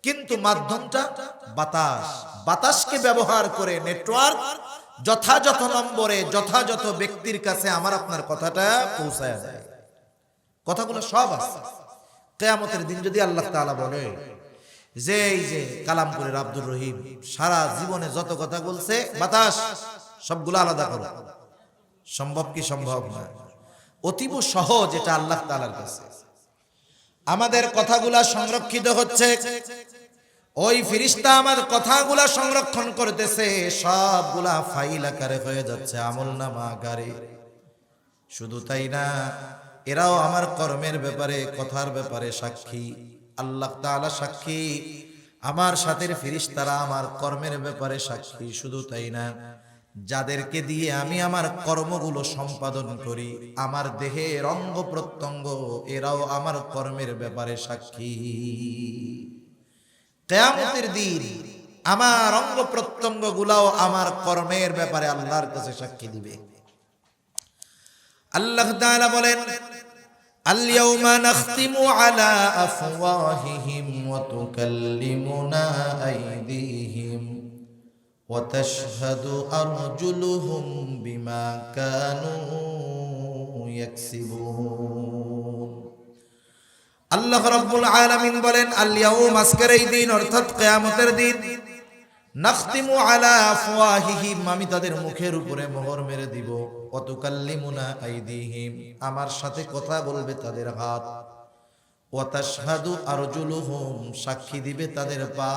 কিন্তু মাধ্যমটা বাতাস। বাতাসকে ব্যবহার করে নেটওয়ার্ক যথাযথ নম্বরে যথাযথ ব্যক্তির কাছে আমার আপনার কথাটা পৌঁছায় যায়। কথাগুলো সব আছে। কিয়ামতের দিন যদি আল্লাহ তাআলা বলে যে এই যে কালামপুরের আব্দুর রহিম সারা জীবনে যত কথা বলছে বাতাস সবগুলো আলাদা করো, সম্ভব কি সম্ভব না? অতীব সহজ এটা আল্লাহ তাআলার কাছে। আমাদের কথাগুলা সংরক্ষিত হচ্ছে, ওই ফেরেশতা আমার কথাগুলা সংরক্ষণ করতেছে, সবগুলা ফাইল আকারে হয়ে যাচ্ছে, আমলনামা আকারে। শুধু তাই না, এরাও আমার কর্মের ব্যাপারে কথার ব্যাপারে সাক্ষী। আল্লাহ তাআলা সাক্ষী, আমার সাথের ফেরেশতারা আমার কর্মের ব্যাপারে সাক্ষী। শুধু তাই না, যাদেরকে দিয়ে আমি আমার কর্মগুলো সম্পাদন করি, আমার দেহের অঙ্গ প্রত্যঙ্গ, এরাও আমার কর্মের ব্যাপারে সাক্ষী। কিয়ামতের দিন আমার অঙ্গ প্রত্যঙ্গ গুলাও আমার কর্মের ব্যাপারে আল্লাহর কাছে সাক্ষী দিবে। আল্লাহ তাআলা বলেন, আল-ইয়াওমা নাখতিমু আলা আফওয়াহিহিম ওয়া তুকাল্লিমুনা আইদিহিম ওয়া তাশহাদু আরজুলুহুম বিমা কানু ইয়াকসিবুন। আল্লাহ রাব্বুল আলামিন বলেন, আল-ইয়াওম, আজকের এই দিন অর্থাৎ কিয়ামতের দিন, নাখতিমু আলা আফওয়াহিহিম, আমি তাদের মুখের উপরে মোহর মেরে দিব, ওয়া তুকাল্লিমুনা আইদিহিম, আমার সাথে কথা বলবে তাদের হাত, ওয়া তাশহাদু আরজুলুহুম, সাক্ষী দিবে তাদের পা,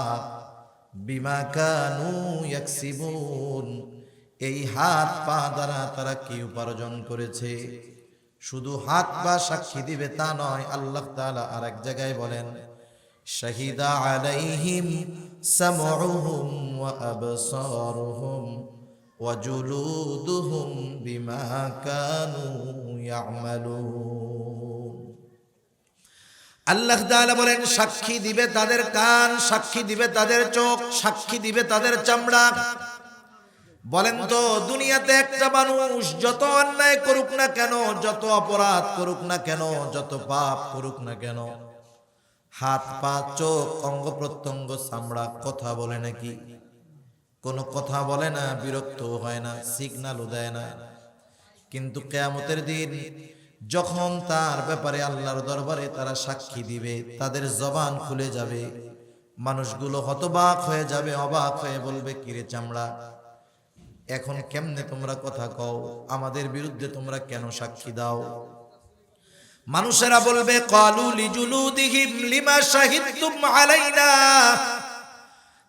বিমা কানু ইয়াকসিবুন, এই হাত পা দ্বারা তারা কি উপার্জন করেছে। শুধু হাত পা সাক্ষী দিবে তা নয়, আল্লাহ তাআলা আরেক জায়গায় বলেন, শাহিদা আলাইহিম সামউহুম ওয়া আবসারুহুম ওয়া জুলুদুহুম বিমা কানু ইয়ামালুন। আল্লাহ তাআলা বলেন, সাক্ষী দিবে তাদের কান, সাক্ষী দিবে তাদের চোখ, সাক্ষী দিবে তাদের চামড়া। বলেন তো, দুনিয়াতে একটা মানুষ যত অন্যায় করুক না কেন, যত অপরাধ করুক না কেন, যত পাপ করুক না কেন, হাত পা চোখ অঙ্গ প্রত্যঙ্গ চামড়া কথা বলে নাকি? কোনো কথা বলে না, বিরক্ত হয় না, সিগন্যালও দেয় না। কিন্তু কিয়ামতের দিন যখন তার ব্যাপারে আল্লাহর দরবারে তারা সাক্ষী দিবে, তাদের জবান খুলে যাবে, মানুষগুলো হতবাক হয়ে যাবে, অবাক হয়ে বলবে, কিরে চামড়া, এখন কেমনে তোমরা কথা কও, আমাদের বিরুদ্ধে তোমরা কেন সাক্ষী দাও? মানুষেরা বলবে, ক্বালু লিজুলুদিহিম লিমা শাহিদতুম আলাইনা,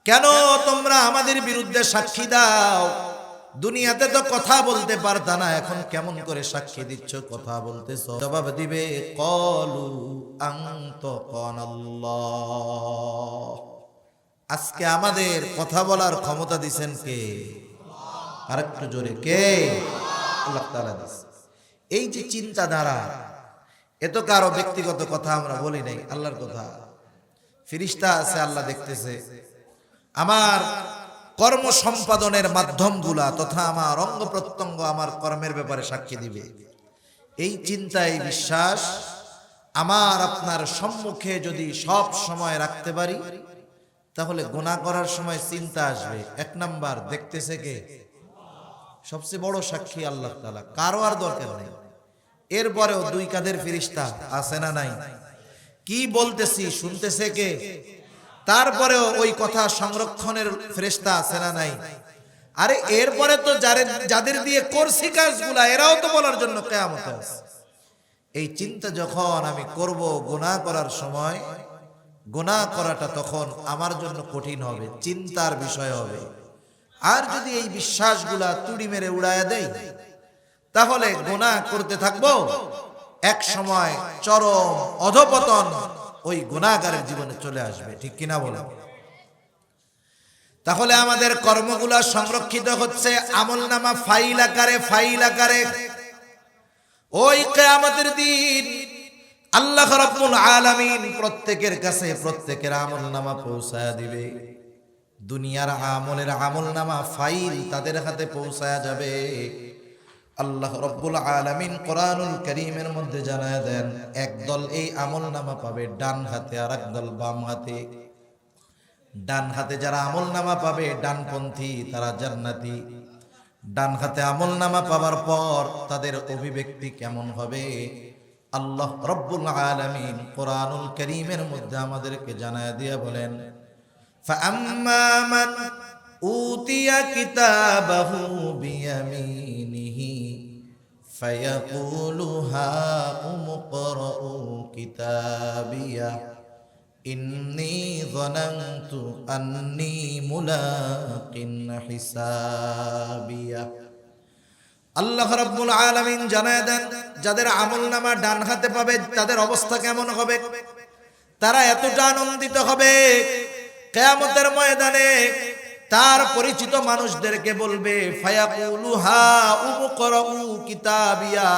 কেন তোমরা আমাদের বিরুদ্ধে সাক্ষী দাও? দুনিয়াতে তো কথা বলতে পারতা না, এখন কেমন করে সাক্ষী দিচ্ছ, কথা বলতেছো? জবাব দিবে, ক্বালু আনতাকানাল্লাহ, আজকে আমাদের কথা বলার ক্ষমতা দিবেন কে? আরেকটু জোরে, কে? আল্লাহ তাআলা দিয়েছে। এই যে চিন্তাধারা, এত কারো ব্যক্তিগত কথা আমরা বলি নাই, আল্লাহর কথা। ফেরেশতা আছে, আল্লাহ দেখতেছে আমার কর্ম সম্পাদনের মাধ্যমগুলা তথা আমার অঙ্গ প্রত্যঙ্গ আমার কর্মের ব্যাপারে সাক্ষী দিবে। এই চিন্তা, এই বিশ্বাস আমার আপনার সম্মুখে যদি সব সময় রাখতে পারি, তাহলে গুনাহ করার সময় চিন্তা আসবে, এক নাম্বার দেখতেছে কে? সবচেয়ে বড় সাক্ষী আল্লাহ তাআলা, কারো আর দরকার নেই। এরপরেও দুই কাঁধের ফেরেশতা আছে না নাই? কি বলতেছি শুনতেছে কে? তারপরেও ওই কথা সংরক্ষণের ফেরেশতা আছে না নাই? আরে এরপরে তো যাদের দিয়ে করছি কাজগুলা, এরাও তো বলার জন্য কিয়ামতে আছে। এই চিন্তা যখন আমি করব গুনাহ করার সময়, গুনাহ করাটা তখন আমার জন্য কঠিন হবে, চিন্তার বিষয় হবে। আর যদি এই বিশ্বাসগুলা তুড়ি মেরে উড়ায়া দেই, তাহলে গুনাহ করতে থাকবো, এক সময় চরম অধপতন ওই গুনাহগারের জীবনে চলে আসবে, ঠিক কিনা বলো? তাহলে আমাদের কর্মগুলা সংরক্ষিত হচ্ছে আমলনামা ফাইল আকারে, ফাইল আকারে। ওই কিয়ামতের দিন আল্লাহ রাব্বুল আলামিন প্রত্যেকের কাছে প্রত্যেকের আমলনামা পৌঁছায়া দিবে। দুনিয়ার আমলের আমলনামা ফাইল তাদের হাতে পৌঁছায়া যাবে। আল্লাহ রাব্বুল আলামিন কোরআনুল কারীমের মধ্যে জানায় দেন, একদল এই আমলনামা পাবে ডান হাতে আর একদল বাম হাতে। ডান হাতে যারা আমলনামা পাবে ডানপন্থী তারা জান্নাতি। ডান হাতে আমলনামা পাওয়ার পর তাদের অভিব্যক্তি কেমন হবে আল্লাহ রাব্বুল আলামিন কোরআনুল কারীমের মধ্যে আমাদেরকে জানায় দিয়া বলেন, ফাআম্মা মান উতিয়া কিতাবাহু বিয়ামিনিহি ফায়াকুলু হাউম ইকরাউ কিতাবিয়া ইন্নী যানানতু আন্নী মুলাকিন হিসাবিয়া। আল্লাহ রাব্বুল আলামিন জানায় দেন, যাদের আমলনামা ডান হাতে পাবে তাদের অবস্থা কেমন হবে। তারা এতটা আনন্দিত হবে, কিয়ামতের ময়দানে তার পরিচিত মানুষদেরকে বলবে, ফায়াকুলু হাউম ইকরাউ কিতাবিয়া,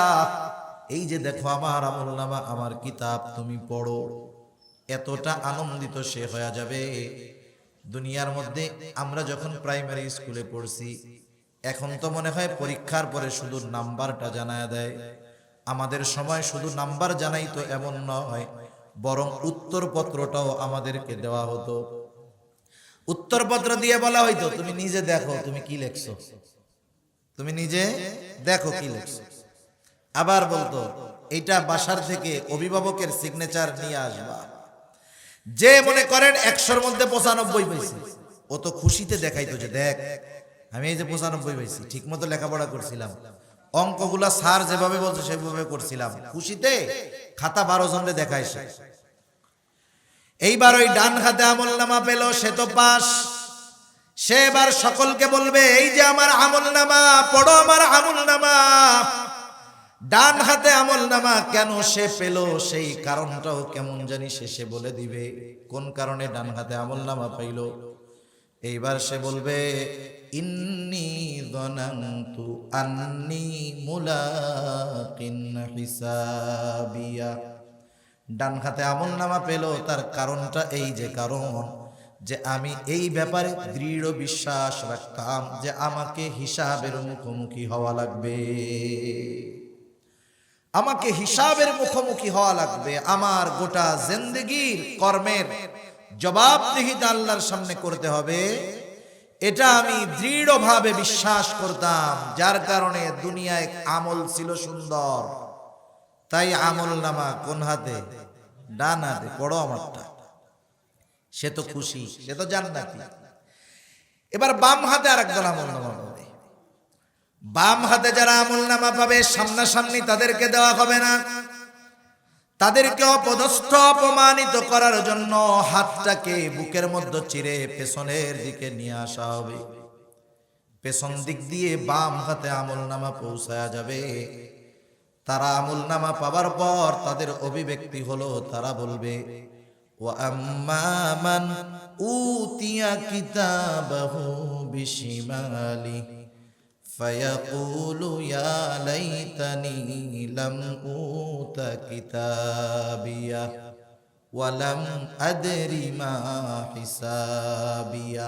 এই যে দেখো আমার আমলনামা, আমার কিতাব, তুমি পড়ো। এতটা আনন্দিত সে হয়ে যাবে। দুনিয়ার মধ্যে আমরা যখন প্রাইমারি স্কুলে পড়ছি, এখন তো মনে হয় পরীক্ষার পরে শুধু নাম্বারটা জানায় দেয়। আমাদের সময় শুধু নাম্বার জানাইতো এমন নয়, বরং উত্তরপত্রটাও আমাদেরকে দেওয়া হতো। উত্তরপত্র দিয়ে বলা হইতো, তুমি নিজে দেখো তুমি কি লিখছো, তুমি নিজে দেখো কি লিখছো। আবার বলতো, এইটা বাসার থেকে অভিভাবকের সিগনেচার নিয়ে আসবা। যে মনে করেন 100-র মধ্যে 95 পাইছে, ও তো খুশিতে দেখাইতো যে দেখ আমি এই যে 95 পাইছি, ঠিক মতো লেখাপড়া করছিলাম, অঙ্কগুলা স্যার যেভাবে বলছে সেভাবে করছিলাম, খুশিতে খাতা 12 জনকে দেখাইছে। এইবার ওই ডান হাতে আমলনামা পেল, সে তো পাস। সে এবার সকলকে বলবে, এই যে আমার আমলনামা, পড়ো আমার আমলনামা। ডান হাতে আমলনামা কেন সে পেল সেই কারণটাও কেমন জানি শেষে বলে দিবে, কোন কারণে ডান হাতে আমলনামা পাইল। এইবার সে বলবে, ইন্নী যানানতু আন্নী মুলাকিন হিসাবিয়া। ডান হাতে আমলনামা পেল, তার কারণটা এই যে কারণ যে আমি এই ব্যাপারে দৃঢ় বিশ্বাস রাখতাম যে আমাকে হিসাবের মুখোমুখি হওয়া লাগবে, আমাকে হিসাবের মুখোমুখি হওয়া লাগবে। আমার গোটা জিন্দেগীর কর্মের জবাবদিহিতা আল্লাহর সামনে করতে হবে, এটা আমি দৃঢ়ভাবে বিশ্বাস করতাম। যার কারণে দুনিয়ায় আমল ছিল সুন্দর, তাই আমলনামা কোন হাতে? ডান হাতে, পড়ো আমারটা। সে তো খুশি, সে তো জান্নাতি। এবার বাম হাতে আরেকদল আমলনামা পাবে। বাম হাতে যারা আমলনামা পাবে, সামনাসামনি তাদেরকে দেওয়া হবে না, তাদেরকে অপদস্থ অপমানিত করার জন্য হাতটাকে বুকের মধ্যে চিরে পেছনের দিকে নিয়ে আসা হবে। পেছন দিক দিয়ে বাম হাতে আমলনামা পৌঁছায়া যাবে। তারা আমলনামা পাবার পর তাদের অভিব্যক্তি হলো, তারা বলবে, ওয়া আম্মা মান উতিয়া কিতাবাহু বিশিমালি ফায়াকুলু ইয়া লাইতানি লাম উতা কিতাবিয়া ওয়া লাম আদরি মা হিসাবিয়া।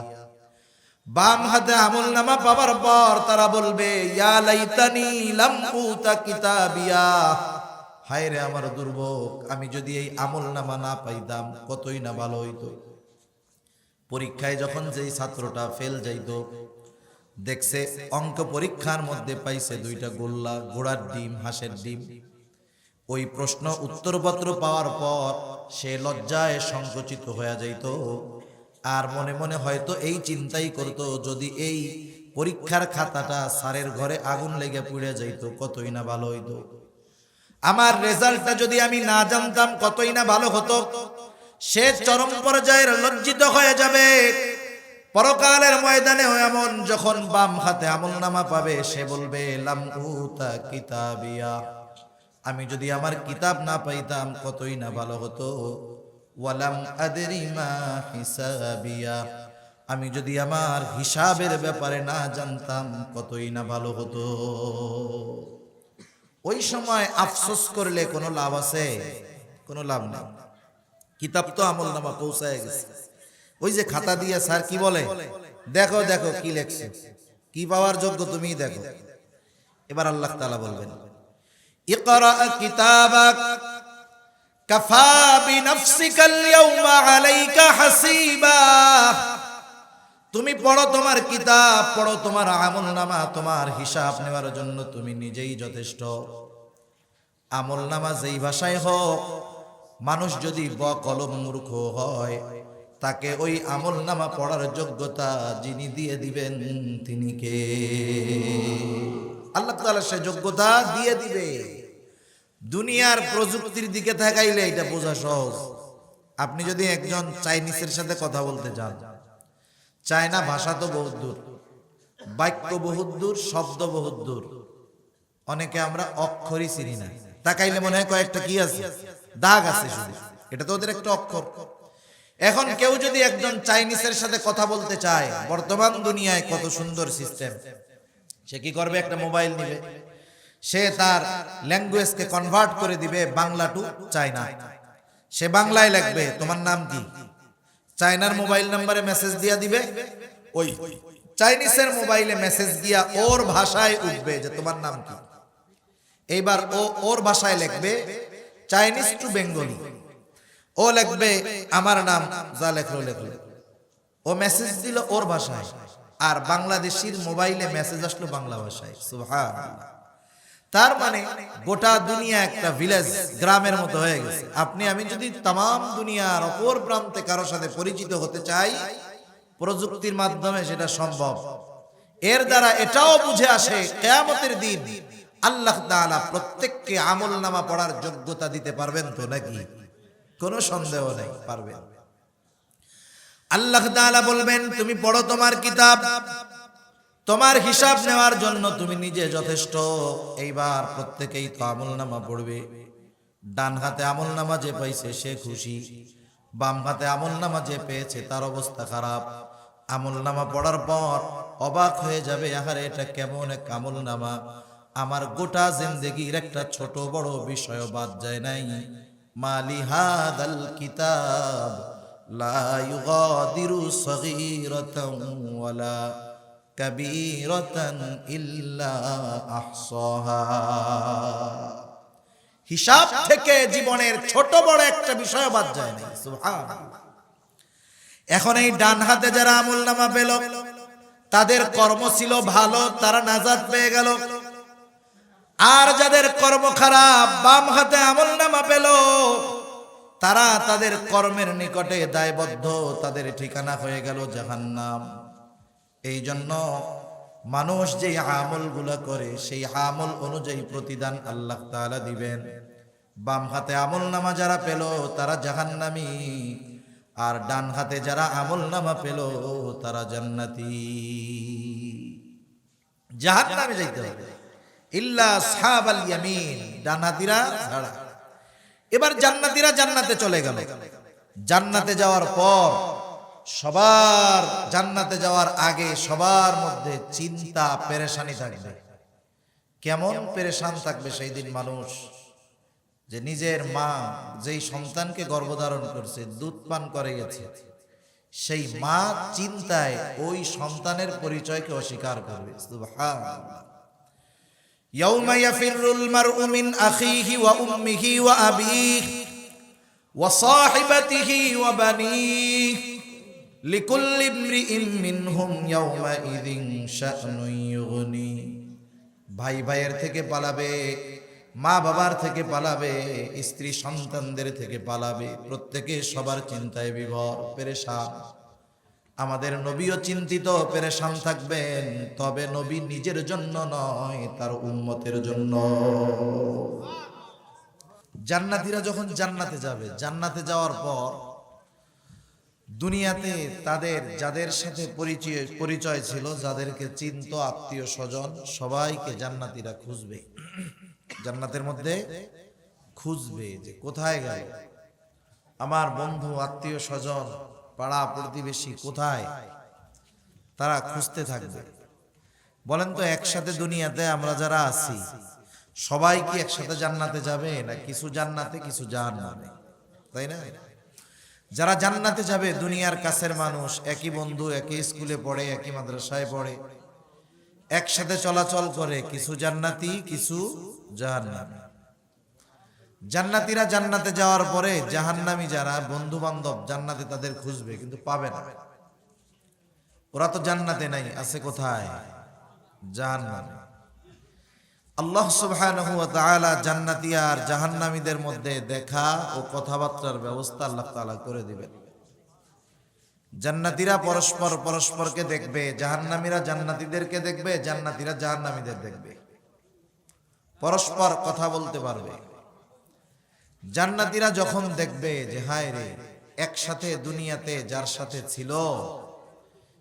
বাম হাতে আমলনামা পাওয়ার পর তারা বলবে, ইয়া লাইতানি লাম উতা কিতাবিয়া, হায় রে আমার দুর্ভোগ, আমি যদি এই আমলনামা না পাইতাম কতই না ভালো হইতো। পরীক্ষায় যখন যেই ছাত্রটা ফেল যাইতো, দেখছে অঙ্ক পরীক্ষার মধ্যে পাইছে 2টা গোল্লা, ঘোড়ার ডিম, হাঁসের ডিম, ওই প্রশ্ন উত্তরপত্র পাওয়ার পর সে লজ্জায় সংকুচিত হয়ে যাইত। আর মনে মনে হয়তো এই চিন্তাই করতো, যদি এই পরীক্ষার খাতাটা স্যারের ঘরে আগুন লেগে পুড়ে যাইত কতই না ভালো হইতো। আমার রেজাল্টটা যদি আমি না জানতাম কতই না ভালো হতো। সে চরম পর্যায়ের লজ্জিত হয়ে যাবে। পরকালের ময়দানে এমন যখন বাম হাতে আমলনামা পাবে, সে বলবে, লাম উতা কিতাবিয়া, আমি যদি আমার কিতাব না পাইতাম কতই না ভালো হতো। ওয়ালাম আদরি মা হিসাবিয়া, আমি যদি আমার হিসাবের ব্যাপারে না জানতাম কতই না ভালো হতো। ওই সময় আফসোস করলে কোনো লাভ আছে? কোনো লাভ নেই। কিতাব তো আমল নামা পৌঁছায় গেছে। ওই যে খাতা দিয়ে স্যার কি বলে, দেখো দেখো কি লেখছে, কি পাওয়ার যোগ্য তুমি দেখো। এবার আল্লাহ তাআলা বলবেন, ইকরা কিতাবাক কাফা বিনাফসিকাল ইয়াওমা আলাইকা হাসিবা। তুমি পড়ো তোমার কিতাব, পড়ো তোমার আমলনামা, তোমার হিসাব নেওয়ার জন্য তুমি নিজেই যথেষ্ট। আমলনামা যেই ভাষায় হোক, মানুষ যদি বকলম মূর্খ হয়, তাকে ওই আমলনামা পড়ার যোগ্যতা যিনি দিয়ে দিবেন তিনি কে? আল্লাহ তাআলা সে যোগ্যতা দিয়ে দিবে। দুনিয়ার প্রযুক্তির দিকে তাকাইলে এটা বোঝা সহজ। আপনি যদি একজন চাইনিজের সাথে কথা বলতে চান, চায়না ভাষা তো বহুত দূর, বাক্য বহুত দূর, শব্দ বহুত দূর, অনেকে আমরা অক্ষরই চিনি না। তাকাইলে মনে হয় কয়েকটা কি আছে, দাগ আছে শুধু, এটা তো ওদের একটা অক্ষর। এখন কেউ যদি একজন চাইনিজের সাথে কথা বলতে চায়, বর্তমান দুনিয়ায় কত সুন্দর সিস্টেম, সে কি করবে, একটা মোবাইল নিবে, সে তার ল্যাঙ্গুয়েজকে কনভার্ট করে দিবে বাংলা টু চায়না। সে বাংলায় লিখবে তোমার নাম কি, চায়নার মোবাইল নম্বরে মেসেজ দিয়া দিবে, ওই চাইনিজের মোবাইলে মেসেজ দিয়া ওর ভাষায় উঠবে যে তোমার নাম কি। এইবার ও ওর ভাষায় লিখবে, চাইনিজ টু বেঙ্গলি, ও লিখবে আমার নাম, যা লেখলো লেখলো, ও মেসেজ দিল ওর ভাষায়, আর বাংলাদেশির মোবাইলে মেসেজ আসলো বাংলা ভাষায়। সুবহানাল্লাহ। তার মানে গোটা দুনিয়া একটা ভিলেজ, গ্রামের মতো হয়ে গেছে। আপনি আমি যদি তাম দুনিয়ার অপর প্রান্তে কারোর সাথে পরিচিত হতে চাই, প্রযুক্তির মাধ্যমে সেটা সম্ভব। এর দ্বারা এটাও বুঝে আসে কিয়ামতের দিন আল্লাহ তাআলা প্রত্যেককে আমলনামা পড়ার যোগ্যতা দিতে পারবেন তো নাকি? কোনো সন্দেহ নেই, পারবেন। আল্লাহ তাআলা বলবেন তুমি পড়ো তোমার কিতাব, তোমার হিসাব নেওয়ার জন্য তুমি নিজে যথেষ্ট। এইবার প্রত্যেকেই তো আমলনামা পড়বে। ডান হাতে আমলনামা যে পাইছে সে খুশি, বাম হাতে আমলনামা যে পেয়েছে তার অবস্থা খারাপ। আমলনামা পড়ার পর অবাক হয়ে যাবে, আহারে এটা কেমন এক আমলনামা, আমার গোটা জিন্দেগির একটা ছোট বড় বিষয় বাদ যায় নাই। মালি হাদাল কিতাব লা ইউগাদিরু সগীরাতান ওয়ালা কাবীরাতান ইল্লা আহসাহা। হিসাব থেকে জীবনের ছোট বড় একটা বিষয় বাদ যায় না। সুবহানাল্লাহ। এখন এই ডান হাতে যারা আমলনামা পেল, তাদের কর্ম ছিল ভালো, তারা নাজাত পেয়ে গেল। আর যাদের কর্ম খারাপ, বাম হাতে আমলনামা পেল, তারা তাদের কর্মের নিকটে দায়বদ্ধ, তাদের ঠিকানা হয়ে গেল জাহান্নাম। এই জন্য মানুষ যে আমলগুলো করে সেই আমল অনুযায়ী প্রতিদান আল্লাহ তাআলা দিবেন। বাম হাতে আমলনামা যারা পেল তারা জাহান্নামী, আর ডান হাতে যারা আমলনামা পেল তারা জান্নাতি। জাহান্নামে যাইতে হবে ইল্লা আসহাবাল ইয়ামিন, ডানহাতিরা ছাড়া। এবার জান্নাতীরা জান্নাতে চলে গেল। জান্নাতে যাওয়ার পর সবার, জান্নাতে যাওয়ার আগে সবার মধ্যে চিন্তা পেরেশানি থাকবে। কেমন পেরেশান থাকবে সেই দিন মানুষ, যে নিজের মা যেই সন্তানকে গর্ভধারণ করছে, দুধ পান করে গেছে, সেই মা চিন্তায় ওই সন্তানের পরিচয়কে অস্বীকার করবে। সুবহানাল্লাহ। ইয়াউমা ইয়াফিরুল মারউ মিন আখিহি ওয়া উম্মিহি ওয়া আবিহি ওয়া সাহিবাতিহি ওয়া বানিহি লিকুল্লি ইমরিইন মিনহুম ইয়াউমাইযিন শা'নুন ইউগনি। ভাই ভাইয়ের থেকে পালাবে, মা বাবার থেকে পালাবে, স্ত্রী সন্তানদের থেকে পালাবে, প্রত্যেকে সবার চিন্তায় বিভোর, পেরেশান। আমাদের নবীও চিন্তিত, পেরেশান থাকবেন, তবে নবী নিজের জন্য নয়, তার উম্মতের জন্য। জান্নাতীরা যখন জান্নাতে যাবে, জান্নাতে যাওয়ার পর দুনিয়াতে তাদের যাদের সাথে পরিচয় ছিল, যাদেরকে চিনত আত্মীয় স্বজন, সবাইকে জান্নাতীরা খুঁজবে। জান্নাতের মধ্যে খুঁজবে যে কোথায় গেল আমার বন্ধু, আত্মীয় স্বজন, পাড়া প্রতিবেশী কোথায়, তারা খুঁজতে থাকবে। বলেন তো একসাথে দুনিয়াতে আমরা যারা আছি, সবাই কি একসাথে জান্নাতে যাবে, না কিছু জান্নাতে কিছু জাহান্নামে, তাই না? যারা জান্নাতে যাবে দুনিয়ার কাছের মানুষ, একই বন্ধু, একই স্কুলে পড়ে, একই মাদ্রাসায় পড়ে, একসাথে চলাচল করে, কিছু জান্নাতি কিছু জাহান্নামী। জান্নাতীরা জান্নাতে যাওয়ার পরে জাহান্নামী যারা বন্ধু বান্ধব জান্নাতে তাদের খুঁজবে, কিন্তু পাবে না। ওরা তো জান্নাতে নাই, আছে কোথায়? জাহান্নামে। আল্লাহ সুবহানাহু ওয়া তাআলা জান্নাতি আর জাহান্নামীদের মধ্যে দেখা ও কথাবার্তার ব্যবস্থা আল্লাহ তাআলা করে দিবেন। জান্নাতীরা পরস্পর পরস্পরকে দেখবে, জাহান্নামীরা জান্নাতীদেরকে দেখবে, জান্নাতীরা জাহান্নামীদের দেখবে, পরস্পর কথা বলতে পারবে। জান্নাতীরা যখন দেখবে যে হায় রে, একসাথে দুনিয়াতে যার সাথে ছিল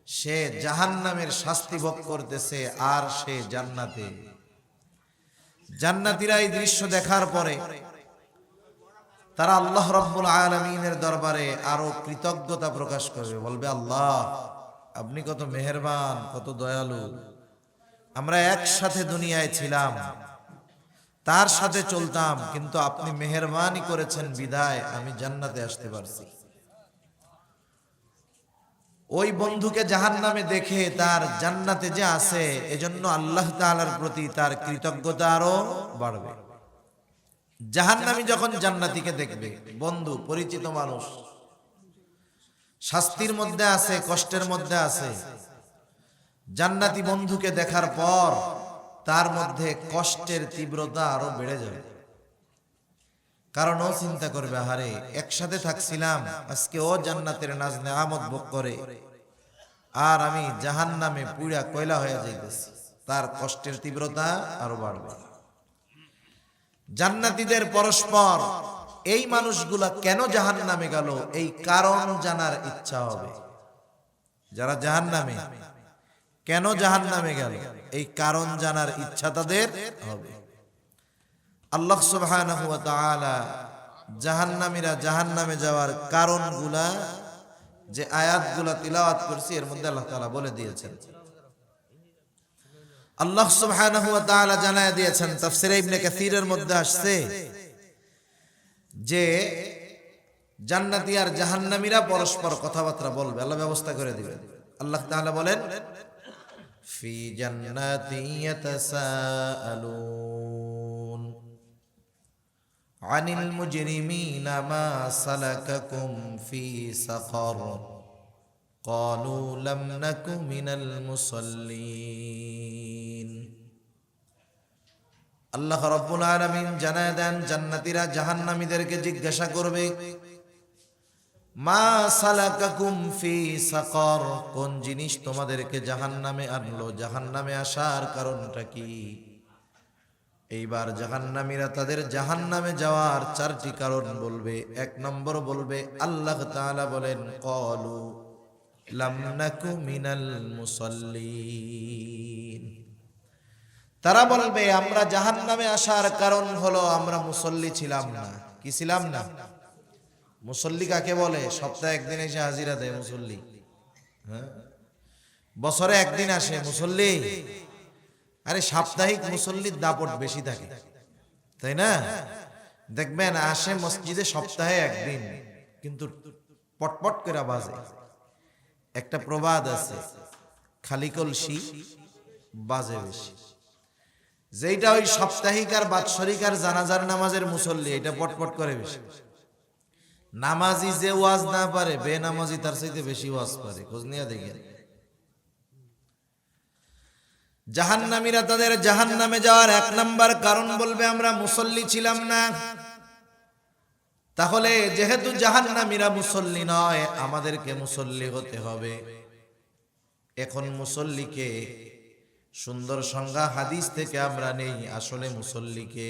সে জাহান্নামের শাস্তি ভোগ করতেছে আর সে জান্নাতে। জান্নাতীরা এই দৃশ্য দেখার পরে তারা আল্লাহ রাব্বুল আলামিনের দরবারে আরো কৃতজ্ঞতা প্রকাশ করবে, বলবে আল্লাহ আপনি কত মেহেরবান, কত দয়ালু। আমরা একসাথে দুনিয়ায় ছিলাম, তার সাথে চলতাম, কিন্তু আপনি মেহেরবানি করেছেন বিধায় আমি জান্নাতে আসতে পারছি। ওই বন্ধুকে জাহান্নামে দেখে তার জান্নাতে যে আছে এজন্য আল্লাহ তাআলার প্রতি তার কৃতজ্ঞতা আরো বাড়বে। জাহান্নামী যখন জান্নাতীকে দেখবে, বন্ধু পরিচিত মানুষ, শাস্তির মধ্যে আছে, কষ্টের মধ্যে আছে, জান্নাতি বন্ধুকে দেখার পর তার মধ্যে কষ্টের তীব্রতা আরো বেড়ে যাবে। কারণ ও চিন্তা করবে, আহারে একসাথে থাকছিলাম, আজকে ও জান্নাতের নাজ নেয়ামত ভোগ করে আর আমি জাহান্নামে পুড়া কয়লা হয়ে যাইতেছি। তার কষ্টের তীব্রতা আরো বাড়বে। জান্নাতীদের পরস্পর এই মানুষগুলা কেন জাহান্নামে গেল এই কারণ জানার ইচ্ছা হবে। যারা জাহান্নামে, কেন জাহান্নামে গেল এই কারণ জানার ইচ্ছা তাদের হবে। আল্লাহ সুবহানাহু ওয়া তাআলা জাহান্নামীরা জাহান্নামে যাওয়ার কারণগুলা যে আয়াতগুলা তিলাওয়াত করছি এর মধ্যে আল্লাহ তাআলা বলে দিয়েছেন। আল্লাহ সুবহানাহু ওয়া তাআলা জানায় দিয়েছেন, তাফসীরে ইবনে কাসীরের মধ্যে আসছে যে জান্নাতি আর জাহান্নামীরা পরস্পর কথাবার্তা বলবে, আল্লাহ ব্যবস্থা করে দিবেন। আল্লাহ তাআলা বলেন, ফি জান্নাতিন ইয়াতাসাআলুন আনিল মুজরিমিনা মা সালাকাকুম ফি সাকার ক্বালু লাম নাকু মিনাল মুসাল্লিন। আল্লাহ রাব্বুল আলামিন জানায় দেন, জান্নাতীরা জাহান্নামীদেরকে জিজ্ঞাসা করবে, মা সালাকাকুম ফি সাকার, কোন জিনিস তোমাদেরকে জাহান্নামে আনলো, জাহান্নামে আসার কারণটা কি? এইবার জাহান্নামীরা তাদের জাহান্নামে যাওয়ার চারটি কারণ বলবে। এক নম্বর বলবে, আল্লাহ তাআলা বলেন, ক্বালু লাম নাকু মিনাল মুসাল্লিন, তারা বলবে আমরা জাহান্নামে আসার কারণ হলো আমরা মুসল্লি ছিলাম না। কি ছিলাম না? মুসল্লি কাকে বলে? সপ্তাহে একদিন এসে হাজিরা দেয় মুসল্লি, হ্যাঁ, বছরে একদিন আসে মুসল্লি। আরে সাপ্তাহিক মুসল্লির দাপট বেশি থাকে, তাই না? দেখবেন আসে মসজিদে সপ্তাহে একদিন, কিন্তু পটপট করে বাজে। একটা প্রবাদ আছে, খালি কলসি বাজে বেশি। যেটা ওই সাপ্তাহিক আর বাৎসরিক আর জানাজার নামাজের মুসল্লি, এটা পটপট করে বেশি। নামাজি যে ওয়াজ না পারে, বেনামাজি তার চাইতে বেশি ওয়াজ পারে, খোঁজ নিয়ে দেখেন। জাহান্নামীরা তাদের জাহান্নামে যাওয়ার এক নাম্বার কারণ বলবে আমরা মুসল্লি ছিলাম না। তাহলে যেহেতু জাহান্নামীরা মুসল্লি নয়, আমাদেরকে মুসল্লি হতে হবে। এখন মুসল্লিকে সুন্দর সংজ্ঞা হাদিস থেকে আমরা নেই। আসলে মুসল্লিকে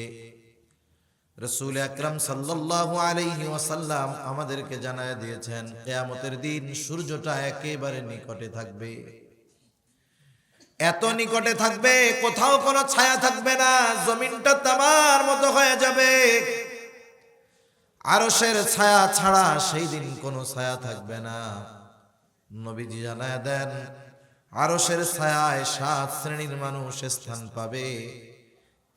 রাসূল আকরাম সাল্লাল্লাহু আলাইহি ওয়াসাল্লাম আমাদেরকে জানায় দিয়েছেন, কিয়ামতের দিন সূর্যটা একেবারে নিকটে থাকবে। এত নিকটে থাকবে কোথাও কোনো ছায়া থাকবে না, জমিনটা তামার মতো হয়ে যাবে। আরশের ছায়া ছাড়া সেই দিন কোনো ছায়া থাকবে না। নবীজি জানায় দেন, আরশের ছায়ায় 7 শ্রেণীর মানুষ স্থান পাবে।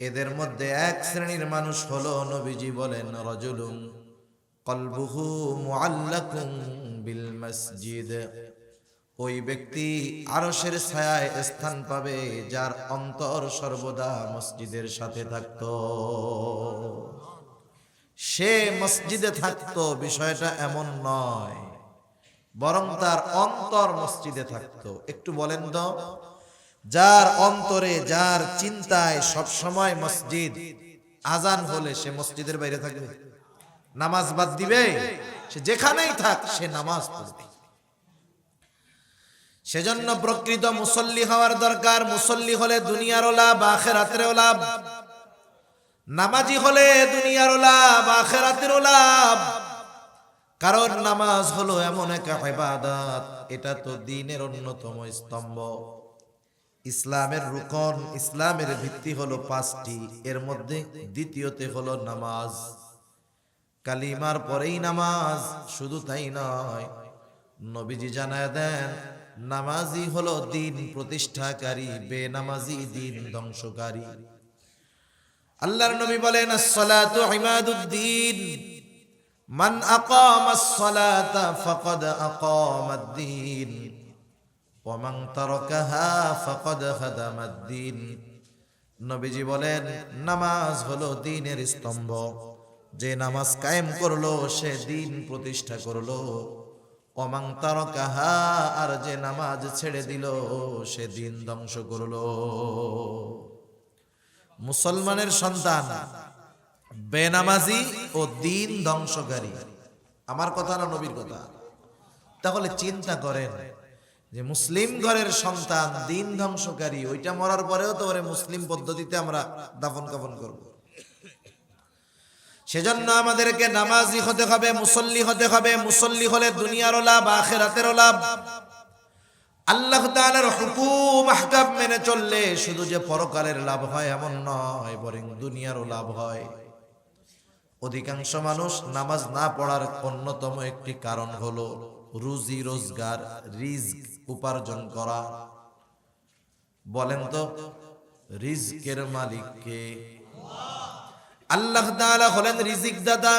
এদের মধ্যে এক শ্রেণীর মানুষ হলো নবীজি বলেন রাজুলুন কলবুহু মুআল্লাকুম বিল মসজিদ, ওই ব্যক্তি আরশের ছায়ায় স্থান পাবে যার অন্তর সর্বদা মসজিদের সাথে থাকতো। সে মসজিদে থাকতো বিষয়টা এমন নয়, বরং তার অন্তর মসজিদে থাকতো। একটু বলেন তো, যার অন্তরে যার চিন্তায় সব সময় মসজিদ, আজান হলে সে মসজিদের বাইরে থাকবে? নামাজ বাদ দিবে? সে যেখানেই থাক সে নামাজ পড়বে। সেজন্য প্রকৃত মুসল্লি হওয়ার দরকার। মুসল্লি হলে দুনিয়ারও লাভ আখিরাতেরও লাভ, নামাজি হলে দুনিয়ারও লাভ আখিরাতেরও লাভ। কারণ নামাজ হলো এমন এক ইবাদত, এটা তো দ্বীনের অন্যতম স্তম্ভ, ইসলামের রুকন, ইসলামের ভিত্তি হলো 5টি, এর মধ্যে দ্বিতীয়তে হলো নামাজ। কালিমার পরেই নামাজ। শুধু তাই নয়, নবীজি জানায় দেন নামাজি হলো দ্বীন প্রতিষ্ঠাকারী, বেনামাজি দ্বীন ধ্বংসকারী। আল্লাহর নবী বলেন আসসালাতু ইমাদুদ্দিন, মান আকামাস সালাতা ফাকাদ আকামাদ্দিন ওয়া মান তারাকাহা ফাকাদ হাদামাদ্দিন। নবীজি বলেন নামাজ হলো দ্বীনের স্তম্ভ, যে নামাজ কায়েম করলো সে দ্বীন প্রতিষ্ঠা করলো। ওয়া মান তারাকাহা, আর যে নামাজ ছেড়ে দিল সে দ্বীন ধ্বংস করলো। মুসলমানের সন্তান বেনামাজি ও দ্বীন ধ্বংসকারী। আমার কথা না নবীর কথা? তাহলে চিন্তা করেন যে মুসলিম ঘরের সন্তান দ্বীন ধ্বংসকারী, ওইটা মরার পরেও তো ওরে মুসলিম পদ্ধতিতে আমরা দাফন কাফন করব। সেজন্য আমাদেরকে নামাজি হতে হবে, মুসল্লি হতে হবে। মুসল্লি হলে দুনিয়ারও লাভ আখিরাতেরও লাভ। আল্লাহ তাআলার হুকুম আহকাম মেনে চললে শুধু যে পরকালের লাভ হয় এমন নয়, বরং দুনিয়ারও লাভ হয়। অধিকাংশ মানুষ নামাজ না পড়ার অন্যতম একটি কারণ হলো রুজি রোজগার, রিজক উপার্জন করা। বলেন তো রিজকের মালিক কে? আল্লাহ তাআলা হলেন রিজিক দাতা।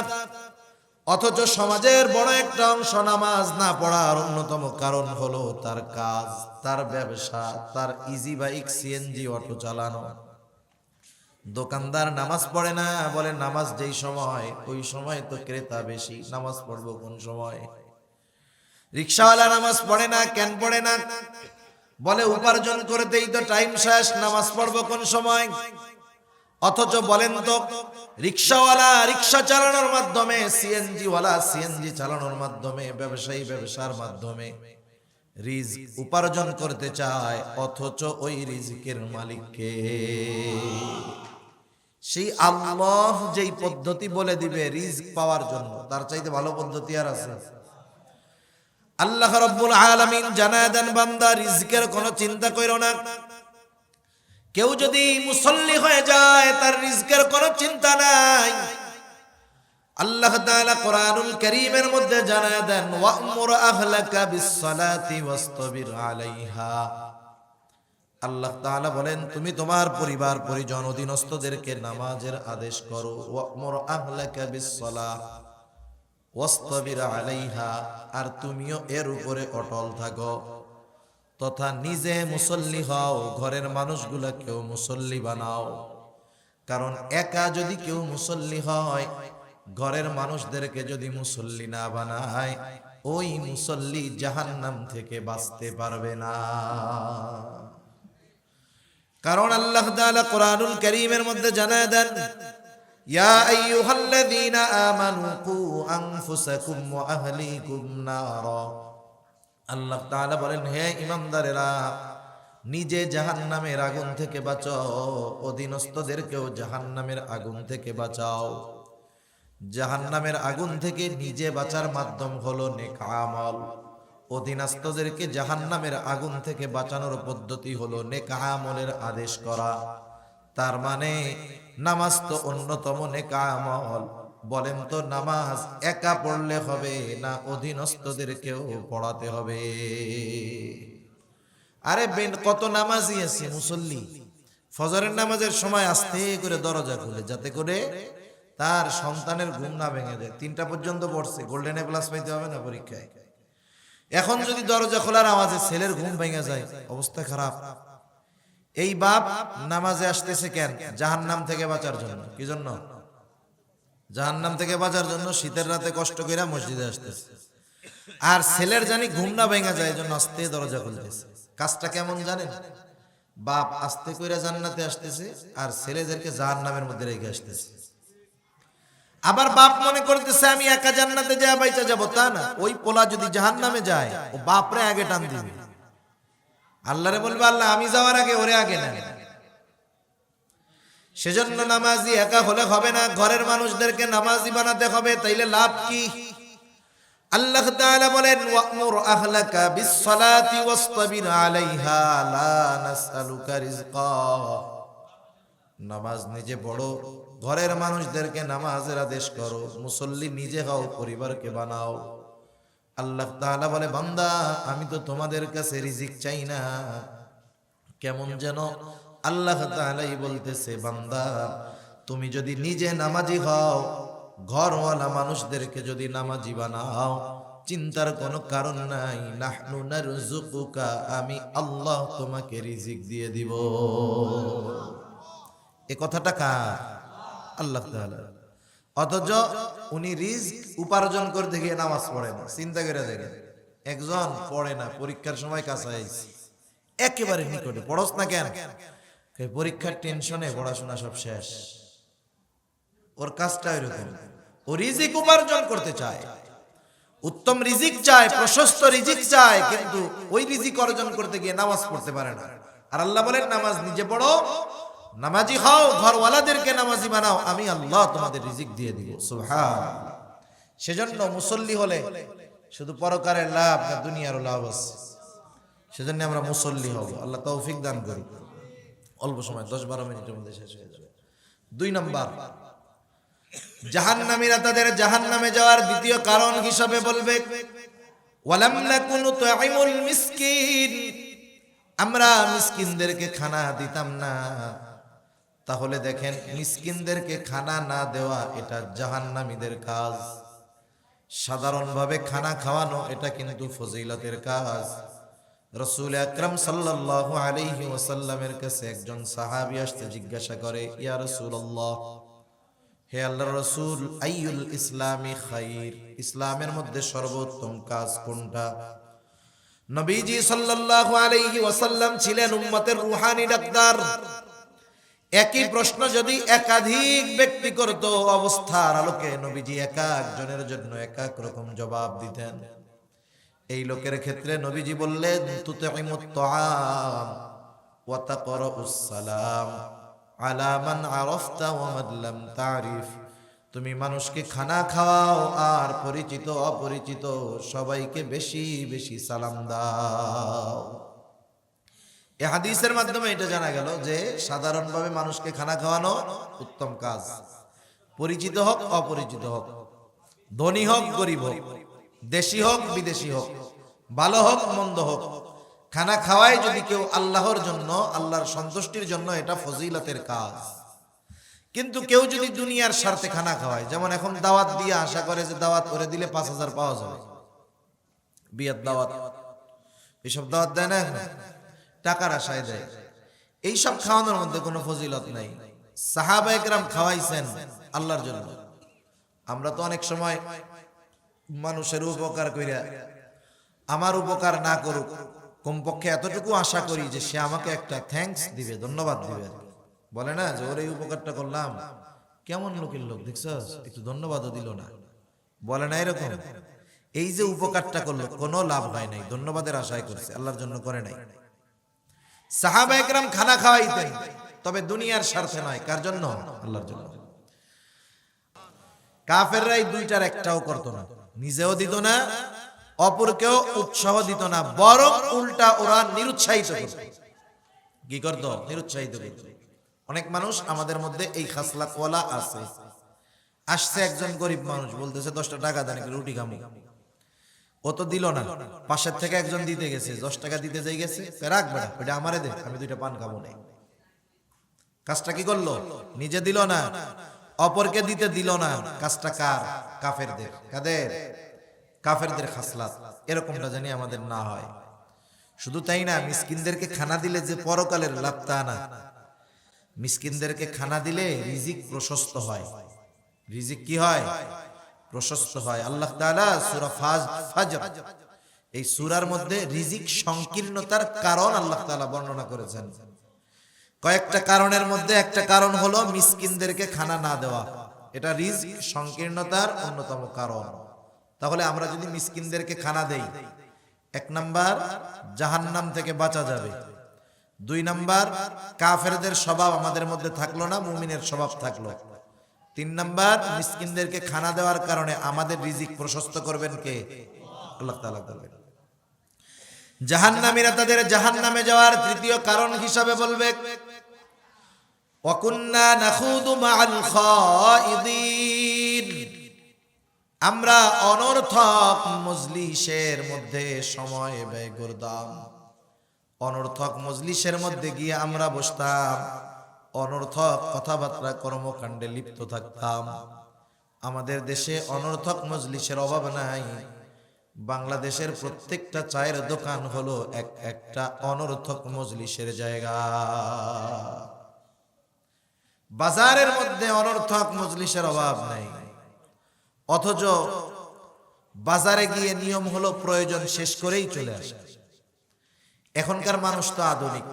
অথচ সমাজের বড় একটা অংশ নামাজ না পড়ার অন্যতম কারণ হলো তার কাজ, তার ব্যবসা, তার ইজি বাইক, সিএনজি অটো চালানো। দোকানদার নামাজ পড়ে না, বলে নামাজ যেই সময় ওই সময় তো ক্রেতা বেশি, নামাজ পড়বো কোন সময়? রিকশাওয়ালা নামাজ পড়ে না, কেন পড়ে না? বলে উপার্জন করতেই তো টাইম শেষ, নামাজ পড়বো কোন সময়? অথচ বলেন তো রিকশাওয়ালা রিকশা চালানোর মাধ্যমে, সিএনজি ওয়ালা সিএনজি চালানোর মাধ্যমে, ব্যবসায়ী ব্যবসার মাধ্যমে রিজক উপার্জন করতে চায়, অথচ ওই রিজকের মালিককে সেই আল্লাহ যেই পদ্ধতি বলে দিবে রিজক পাওয়ার জন্য, তার চাইতে ভালো পদ্ধতি আর আছে? আল্লাহ রাব্বুল আলামিন জানায় দেন বান্দা রিজকের কোনো চিন্তা কইরো না। কেউ যদি মুসল্লি হয়ে যায় তার রিজকের কোনো চিন্তা নাই। আল্লাহ তাআলা কোরআনুল কারীমের মধ্যে জানায় দেন ওয়া'মুর আহলাকা বিস-সালাতি ওয়াসতাবির আলাইহা। আল্লাহ তাআলা বলেন তুমি তোমার পরিবার পরিজন অধীনস্থদেরকে নামাজের আদেশ করো। ওয়া'মুর আহলাকা বিস-সালাহ ওয়াসতাবির আলাইহা, আর তুমিও এর উপরে অটল থাকো, তথা নিজে মুসল্লি হও, ঘরের মানুষগুলোকেও মুসল্লি বানাও। কারণ একা যদি কেউ মুসল্লি হয়, ঘরের মানুষদেরকে যদি মুসল্লি না বানায়, ওই মুসল্লি জাহান্নাম থেকে বাঁচতে পারবে না। কারণ আল্লাহ তাআলা কোরআনুল কারীমের মধ্যে জানায় দেন ইয়া আইয়ুহাল্লাযীনা আমানু কু আনফুসাকুম ওয়া আহলিকুম নারা। আল্লাহ তাআলা বলেন হে ঈমানদারেরা, নিজে জাহান্নামের আগুন থেকে বাঁচাও, অধীনস্থদেরকেও জাহান্নামের আগুন থেকে বাঁচাও। জাহান্নামের আগুন থেকে নিজে বাঁচার মাধ্যম হলো নেক আমল, অধীনস্থদেরকে জাহান্নামের আগুন থেকে বাঁচানোর পদ্ধতি হলো নেক আমলের আদেশ করা। তার মানে নামাজ তো অন্যতম নেক আমল। বলেন তো নামাজ একা পড়লে হবে না অধীনস্থদেরকেও পড়াতে হবে? আরে কত নামাজি আছে মুসল্লি, ফজরের নামাজের সময় আস্তে করে দরজা খুলে, যাতে করে তার সন্তানের ঘুম না ভেঙে যায়। 3টা পর্যন্ত পড়ছে, গোল্ডেন এ প্লাস পাইতে হবে না পরীক্ষায়। এখন যদি দরজা খোলার আওয়াজে ছেলের ঘুম ভেঙে যায়, অবস্থা খারাপ। এই বাপ নামাজে আসতেছে কেন? জাহান্নাম থেকে বাঁচার জন্য। কি জন্য? জাহান্নাম থেকে বাঁচার জন্য শীতের রাতে কষ্ট করে মসজিদে আসতেছে। আর ছেলের জানি ঘুম না ভেঙে যায়, এজন্য আস্তে দরজা খুলতেছে। কাজটা কেমন জানেন? বাপ আস্তে কইরা জান্নাতে আসতেছে আর ছেলেদেরকে জাহান্নামের মধ্যে রেখে আসতেছে। আবার বাপ মনে করতেছে আমি একা জান্নাতে যাওয়া বাইচা যাব, তা না। ওই পোলা যদি জাহান্নামে যায়, ও বাপরে আগে টান দিবে, আল্লাহরে বলবে আল্লাহ আমি যাওয়ার আগে ওরে আগে না। সেজন্য নামাজি একা হলে হবে না, ঘরের মানুষদেরকে নামাজি বানাতে হবে। তাইলে লাভ কি? আল্লাহ তাআলা বলেন ওয়া'মুর আহলাকা বিস-সালাতি ওয়াসতাবির আলাইহা লা নাসআলুকা রিজকা। নামাজ নিজে পড়ো, ঘরের মানুষদেরকে নামাজের আদেশ করো, মুসল্লি নিজে হও, পরিবারকে বানাও। আল্লাহ তাআলা বলে বান্দা আমি তো তোমাদের কাছে রিজিক চাই না। কেমন যেন আল্লাহ তাআলাই বলতেছে বান্দা তুমি যদি নিজে নামাজি হও, ঘরওয়ালা মানুষদেরকে যদি নামাজি বানাও, চিন্তার কোনো কারণ নাই। নাহনু নারযুকুকা, আমি আল্লাহ তোমাকে রিজিক দিয়ে দিব। এ কথাটা কার? আল্লাহ তাআলা। অথচ উনি রিজিক উপার্জন করতে গিয়ে নামাজ পড়ে না। চিন্তা করে দেখেন, একজন পড়ে না, পরীক্ষার সময় কাছে আইছে, একেবারে নিকটে, পড়স না কেন? পরীক্ষার টেনশনে পড়াশোনা সব শেষ। ওর কাজটা এরকম, ও রিজিক উপার্জন করতে চায়, উত্তম রিজিক চায়, প্রশস্ত রিজিক চায়, কিন্তু ওই রিজিক অর্জন করতে গিয়ে নামাজ পড়তে পারে না। আর আল্লাহ বলেন নামাজ নিজে পড়ো, নামাজি হও, ঘরওয়ালাদেরকে নামাজি বানাও, আমি আল্লাহ তোমাদের রিজিক দিয়ে দিব। সুবহানাল্লাহ। সেজন্য মুসল্লি হলে শুধু পরকারের লাভ না দুনিয়ারও লাভ আছে। সেজন্য আমরা মুসল্লি হব। আল্লাহ তৌফিক দান করুন। অল্প সময় 10-12 মিনিটের মধ্যে শেষ হয়ে যাবে। 2 নাম্বার, জাহান্নামীরা তাদের জাহান্নামে যাওয়ার দ্বিতীয় কারণ হিসাবে বলবে ওয়ালাম নাকুনু তু'ইমুল মিসকিন, আমরা মিসকিনদেরকে খানা দিতাম না। তাহলে দেখেন মিসকিনদেরকে খানা না দেওয়া এটা জাহান্নামীদের কাজ। সাধারণভাবে খানা খাওয়ানো এটা কিন্তু ফজিলতের কাজ। রাসূল আকরাম সাল্লাল্লাহু আলাইহি ওয়াসাল্লামের কাছে একজন সাহাবী আসতে জিজ্ঞাসা করে, ইয়া রাসূলুল্লাহ, হে আল্লাহর রাসূল, আইয়ুল ইসলামি খাইর, ইসলামের মধ্যে সর্বোত্তম কাজ কোনটা? নবীজি সাল্লাল্লাহু আলাইহি ওয়াসাল্লাম ছিলেন উম্মতের রূহানি ডাক্তার। একই প্রশ্ন যদি একাধিক ব্যক্তি করত, অবস্থার আলোকে নবীজি এক একজনের জন্য এক এক রকম জবাব দিতেন। এই লোকের ক্ষেত্রে নবীজি বললেন তুতঈমুত তাআম ওয়া তাকরাউস সালাম আলা মান আরাফতা ওয়া মান লাম তারিফ, তুমি মানুষকে খানা খাওয়াও আর পরিচিত অপরিচিত সবাইকে বেশি বেশি সালাম দাও। এই হাদিসের মাধ্যমে এটা জানা গেল যে সাধারণভাবে মানুষকে খানা খাওয়ানো উত্তম কাজ। পরিচিত হোক অপরিচিত হোক, ধনী হোক গরিব হোক, দেশি হোক বিদেশি হোক, ভালো হোক মন্দ হোক, খানা খাওয়ায় যদি কেউ আল্লাহর জন্য, আল্লাহর সন্তুষ্টির জন্য, এটা ফজিলতের কাজ। কিন্তু কেউ যদি দুনিয়ার স্বার্থে খানা খাওয়ায়, যেমন এখন দাওয়াত দিয়ে আশা করে যে দাওয়াত করে দিলে 5000 পাওয়া যাবে, বিয়ের দাওয়াত, এসব দাওয়াত দেয় না, টাকার আশায় দেয়। এইসব খাওয়ানোর মধ্যে কোনো ফজিলত নাই। সাহাবায়ে কেরাম খাওয়াইছেন আল্লাহর জন্য। আমরা তো অনেক সময় মানুষের উপকার কইরা আমার উপকার না করুক, কমপক্ষে এতটুকু আশা করি যে সে আমাকে একটা থ্যাঙ্কস দিবে, ধন্যবাদ দিবে। বলে না যে ওর এই উপকারটা করলাম, কেমন লোকের লোক দেখছস, একটু ধন্যবাদও দিল না, বলে না এরকম? এই যে উপকারটা করলো কোনো লাভ হয় নাই, ধন্যবাদের আশায় করছে, আল্লাহর জন্য করে নাই। সাহাবায়ে কেরাম খানা খাওয়াইতেন, তবে দুনিয়ার স্বার্থে নয়। কার জন্য? আল্লাহর জন্য। কাফেররা এই দুইটার একটাও করতো না, নিজেও দিত না, অপরকেও উৎসাহ দিত না, বরং উল্টা ওরা নিরুৎসাহিত করত। কি করত? নিরুৎসাহিত করত। অনেক মানুষ আমাদের মধ্যে এই খাসলাত ওয়ালা আছে। আসছে একজন গরিব মানুষ, বলতেছে 10টা টাকা দেন, রুটি খামু। ও তো দিল না, পাশের থেকে একজন দিতে গেছে, 10 টাকা দিতে যাই গেছে, রাখ বেটা, ওটা আমারে দে, আমি 2টা পান খাবো না। কাজটা কি করলো? নিজে দিল না, অপরকে দিতে দিল না। কাজটা কার? কাফেরদের। কাদের? কাফেরদের খাসলাত। এরকমটা জানি আমাদের না হয়। শুধু তাই না, মিসকিনদেরকে খানা দিলে যে পরকালের লাভ তা না। মিসকিনদেরকে খানা দিলে রিজিক প্রশস্ত হয়। রিজিক কি হয়? প্রশস্ত হয়। আল্লাহ তাআলা সূরা ফাজর, এই সূরার মধ্যে রিজিক সংকীর্ণতার কারণ আল্লাহ তাআলা বর্ণনা করেছেন। কয়েকটা কারণের মধ্যে একটা কারণ হলো মিসকিনদেরকে খানা না দেওয়া। এটা রিজিক সংকীর্ণতার অন্যতম কারণ। তাহলে আমরা যদি মিসকিনদেরকে খানা দেই, 1 নাম্বার জাহান্নাম থেকে বাঁচা যাবে। 2 নাম্বার কাফেরদের স্বভাব আমাদের মধ্যে থাকলো না, মুমিনের স্বভাব থাকলো। 3 নাম্বার মিসকিনদেরকে খানা দেওয়ার কারণে আমাদের রিজিক প্রশস্ত করবেন কে? আল্লাহ তাআলা করবেন। জাহান্নামীরা তাদের জাহান্নামে যাওয়ার তৃতীয় কারণ হিসাবে বলবে, ওয়াকুন্না নাখুদু মাআল খাইদিন, আমরা অনর্থক মজলিসের মধ্যে সময় ব্যয় করতাম। অনর্থক মজলিসের মধ্যে গিয়ে আমরা বসতাম, অনর্থক কথাবার্তা কর্মকাণ্ডে লিপ্ত থাকতাম। আমাদের দেশে অনর্থক মজলিসের অভাব নাই। বাংলাদেশের প্রত্যেকটা চায়ের দোকান হলো একটা অনর্থক মজলিসের জায়গা। বাজারের মধ্যে অনর্থক মজলিসের অভাব নাই, অথচ বাজারে গিয়ে নিয়ম হলো প্রয়োজন শেষ করেই চলে আসে। এখনকার মানুষ তো আধুনিক,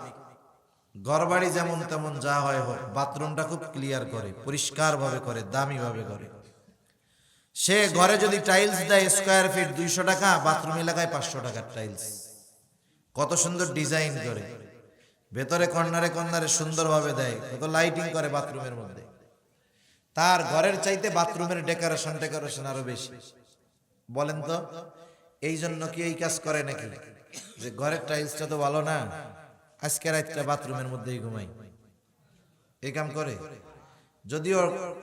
ঘরবাড়ি যেমন তেমন যা হয় হোক, বাথরুমটা খুব ক্লিয়ার করে, পরিষ্কার ভাবে করে, দামি ভাবে করে। সে ঘরে যদি টাইলস দেয় স্কয়ার ফিট 200 টাকা, বাথরুম এলাকায় 500 টাকার টাইলস। কত সুন্দর ডিজাইন করে, ভেতরে কর্নারে কর্নারে সুন্দরভাবে দেয়, কত লাইটিং করে বাথরুমের মধ্যে। তার ঘরের চাইতে বাথরুমের ডেকোরেশন আরো বেশি। বলেন তো, এই জন্য কি এই কাজ করে নাকি? যে ঘরের টাইলসটা তো ভালো না, আজকে রাতটা বাথরুমের মধ্যেই ঘুমাই, এই কাম করে? যদিও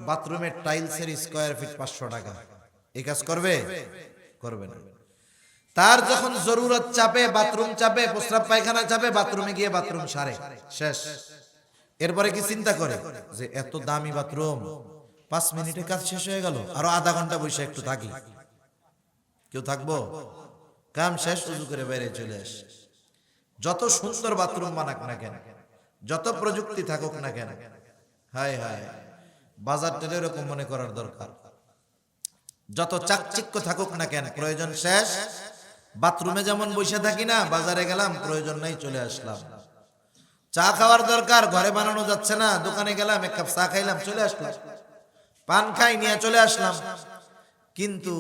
বাথরুমের টাইলসের স্কয়ার ফিট 500 টাকা, এই কাজ করবে? করবে না। তার যখন জরুরত চাপে, বাথরুম চাপে, প্রস্রাব পায়খানা চাপে, বাথরুমে গিয়ে বাথরুম সারে, শেষ। এরপরে কি চিন্তা করে যে এত দামি বাথরুম, 5 মিনিটে কাজ শেষ হয়ে গেল, আরো আধা ঘন্টা বসে একটু থাকি? কেউ থাকবো? কাম শেষ, উজু করে বাইরে চলে আস। যত সুন্দর বাথরুম বানাক না কেন, যত প্রযুক্তি থাকুক না কেন, হায় হায়, বাজারটা এরকম মনে করার দরকার। যত চাকচিক্য থাকুক না কেন, প্রয়োজন শেষ, বাথরুমে যেমন বসে থাকি না, বাজারে গেলাম, প্রয়োজন নাই, চলে আসলাম। চা খাওয়ার দরকার, ঘরে বানানো যাচ্ছে না, দোকানে গেলাম, 1 কাপ চা খাইলাম, চলে আসলাম। পান খাই, নিয়ে চলে আসলাম। কিন্তু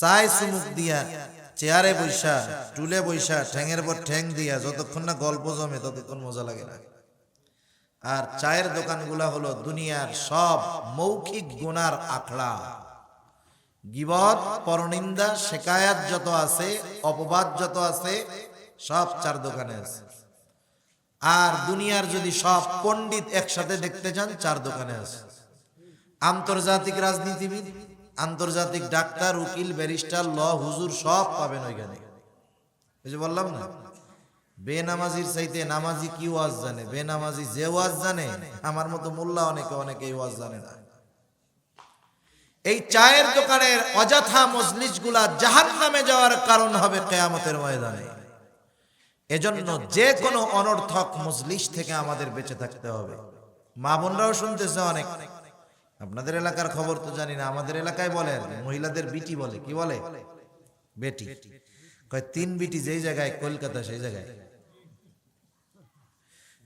চায় চুমুক দিয়া, চেয়ারে বৈশা, টুলে বৈশা, ঠ্যাঙের পর ঠ্যাং দিয়া যতক্ষণ না গল্প জমে ততক্ষণ মজা লাগে না। আর চায়ের দোকানগুলা হলো দুনিয়ার সব মৌখিক গুনার আখড়া। গীবত, পরনিন্দা, শিকায়াত যত আছে, অপবাদ যত আছে, সব চার দোকানে আছে। আর দুনিয়ার যদি সব পণ্ডিত একসাথে দেখতে চান, 4 দোকানে আছে। আন্তর্জাতিক রাজনীতিবিদ, আন্তর্জাতিক ডাক্তার, উকিল, ব্যারিস্টার, ল, হুজুর সব পাবেন ওইখানে। এই যে বললাম না, বেনামাজির চাইতে নামাজি কি ওয়াজ জানে, বেনামাজি যে ওয়াজ জানে, আমার মতো মোল্লা অনেকে এই ওয়াজ জানে না। এই চায়ের দোকানের অযথা মজলিসগুলা জাহান্নামে যাওয়ার কারণ হবে কিয়ামতের ময়দানে। এজন্য যে কোনো অনর্থক মজলিস থেকে আমাদের বেঁচে থাকতে হবে। মা বোনরাও শুনতেছে অনেক, আপনাদের এলাকার খবর তো জানি না, আমাদের এলাকায় বলে মহিলাদের বিটি বলে, কি বলে? বেটি। কয় 3 বিটি যেই জায়গায়, কলকাতা সেই জায়গায়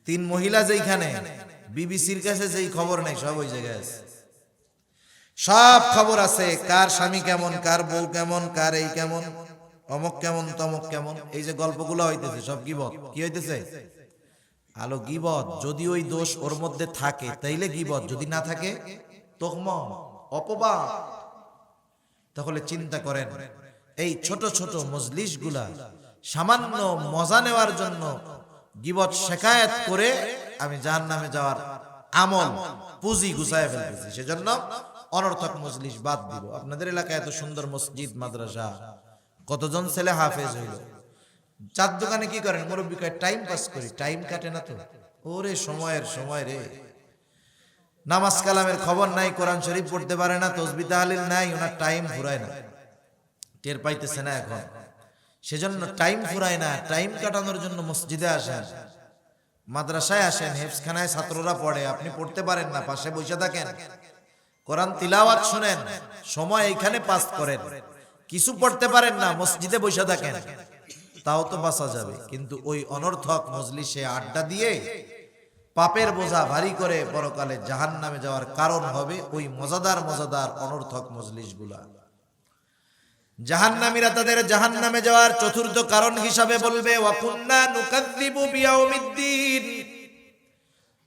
3 মহিলা যেইখানে, বিবিসির কাছে যেই খবর নাই সব ওই জায়গায় আছে। সব খবর আছে, কার স্বামী কেমন, কার বউ কেমন, কার এই কেমন, অমক কেমন, তমক কেমন। এই যে গল্পগুলো হইতেছে সব গীবত। কি হইতেছে? আলো গীবত। যদি ওই দোষ ওর মধ্যে থাকে তাইলে গীবত, যদি না থাকে তোহমত, অপবাদ। তাহলে চিন্তা করেন, এই ছোট ছোট মজলিসগুলা সামান্য মজা নেওয়ার জন্য গীবত শিকায়াত করে আমি জাহান্নামে যাওয়ার আমল পুঁজি গুছায় ফেলতেছি। সেজন্য অনর্থক মজলিস বাদ দিব। আপনাদের এলাকায় এত সুন্দর মসজিদ, মাদ্রাসা, কতজন ছেলে হাফেজ হইল। 4 দোকানে কি করেন? মুরব্বী কয় টাইম পাস করি। টাইম কাটে না তো। ওরে সময় রে, নামাজ কালামের খবর নাই, কোরআন শরীফ পড়তে পারে না, তাসবিহ তাহলিল নাই, ওনার টাইম ফুরায় না, টের পাইতেছে না এখন। সেজন্য টাইম ফুরায় না, টাইম কাটানোর জন্য মসজিদে আসেন, মাদ্রাসায় আসেন, হেফজখানায় ছাত্ররা পড়ে, আপনি পড়তে পারেন না, পাশে বসে থাকেন, কোরআন তিলাওয়াত শুনেন, সময় এইখানে পাস করেন। কিছু পড়তে পারেন না, মসজিদে বসে থাকেন, তাও তো বাঁচা যাবে। কিন্তু ওই অনর্থক মজলিসে আড্ডা দিয়ে পাপের বোঝা ভারী করে পরকালে জাহান্নামে যাওয়ার কারণ হবে ওই মজাদার মজাদার অনর্থক মজলিসগুলা। জাহান্নামীরা তাদের জাহান্নামে যাওয়ার চতুর্থ কারণ হিসাবে বলবে, ওয়া কুন্না নুকাযযিবু বিয়াউমিদ্দিন,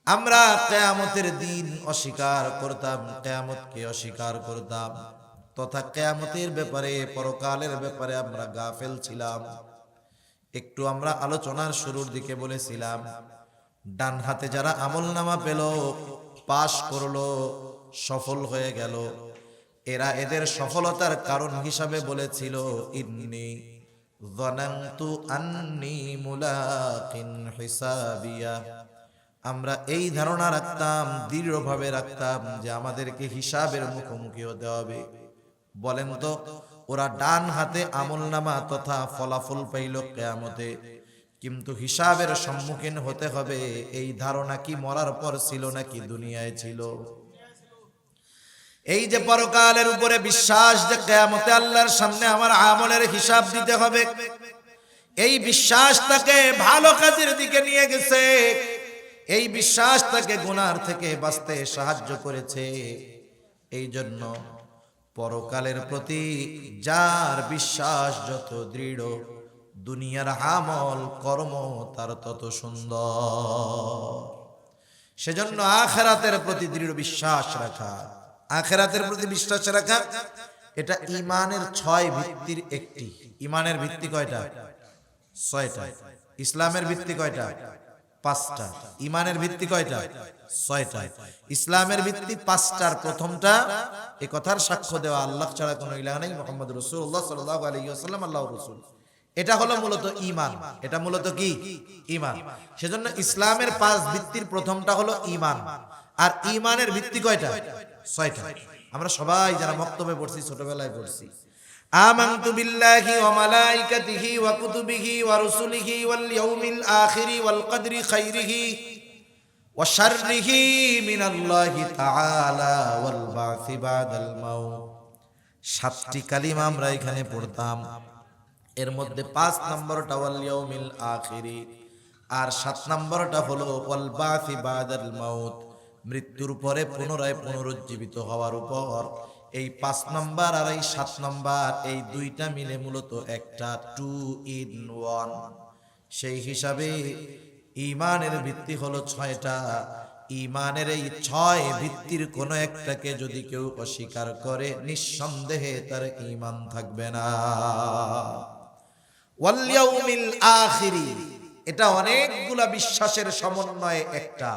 আমরা কিয়ামতের দিন অস্বীকার করতাম, কিয়ামতকে অস্বীকার করতাম, তথা কিয়ামতের ব্যাপারে, পরকালের ব্যাপারে আমরা গাফেল ছিলাম। একটু আমরা আলোচনার শুরুর দিকে বলেছিলাম, ডান হাতে যারা আমলনামা পেল, পাশ করলো, সফল হয়ে গেল, এরা এদের সফলতার কারণ হিসাবে বলেছিল, ইন্নী যানানতু আন্নী মুলাকিন হিসাবিয়া, আমরা এই ধারণা রাখতাম, দৃঢ়ভাবে রাখতাম যে আমাদেরকে হিসাবের মুখোমুখি হতে হবে। বলেন তো, ওরা ডান হাতে আমলনামা তথা ফলাফল পাইল কিয়ামতে, কিন্তু হিসাবের সম্মুখীন হতে হবে, এই ধারণা কি মরার পর ছিল নাকি দুনিয়ায় ছিল? এই যে পরকালের উপরে বিশ্বাস, যে কিয়ামতে আল্লাহর সামনে আমার আমলের হিসাব দিতে হবে, এই বিশ্বাস তাকে ভালো কাজের দিকে নিয়ে গেছে, এই বিশ্বাস তাকে গুনার থেকে বাঁচতে সাহায্য করেছে। এই জন্য পরকালের প্রতি যার বিশ্বাস যত দৃঢ়, দুনিয়ার আমল কর্ম তার তত সুন্দর। সেজন্য আখিরাতের প্রতি দৃঢ় বিশ্বাস রাখা, আখিরাতের প্রতি বিশ্বাস রাখা, এটা ঈমানের 6 ভিত্তির একটি। ঈমানের ভিত্তি কয়টা? 6টা। ইসলামের ভিত্তি কয়টা? 5টা। ঈমানের ভিত্তি কয়টা? 6টা। ইসলামের ভিত্তি 5টার প্রথমটা, এই কথার সাক্ষ্য দেওয়া আল্লাহ ছাড়া কোনো ইলাহ নেই, মুহাম্মদ রাসূলুল্লাহ সাল্লাল্লাহু আলাইহি ওয়াসাল্লাম আল্লাহর রাসূল। এটা হলো মূলত ঈমান। এটা মূলত কি? ঈমান। সেজন্য ইসলামের 5 ভিত্তির প্রথমটা হলো ঈমান। আর ঈমানের ভিত্তি কয়টা? 6টা। আমরা সবাই যারা মক্তবে পড়ছি, ছোটবেলায় পড়ছি, আমানতু বিল্লাহি ওয়া মালাইকাতিহি ওয়া কুতুবিহি ওয়া রুসুলিহি ওয়াল ইয়াউমিল আখিরি ওয়াল কদরি খাইরিহি ওয়া শাররিহি মিনাল্লাহি তাআলা ওয়াল বাসি বাদাল মাউত। 7টি কালিমা আমরা এখানে পড়তাম। এর মধ্যে 5 নম্বরটা ওয়াল ইয়াউমিল আখিরি, আর 7 নম্বরটা হলো ওয়াল বাসি বাদাল মাউত, মৃত্যুর পরে পুনরায় পুনরুজ্জীবিত হওয়ার উপর। এই 5 নম্বর আর এই 7 নম্বর, এই দুইটা মিলে মূলত একটা 2 in 1। সেই হিসাবে ঈমানের ভিত্তি হলো 6টা। ঈমানের এই 6 ভিত্তির কোনো একটাকে যদি কেউ অস্বীকার করে, নিঃসন্দেহে তার ঈমান থাকবে না। ওয়াল ইয়াউমিল আখিরি, এটা অনেকগুলা বিশ্বাসের সমন্বয়ে একটা।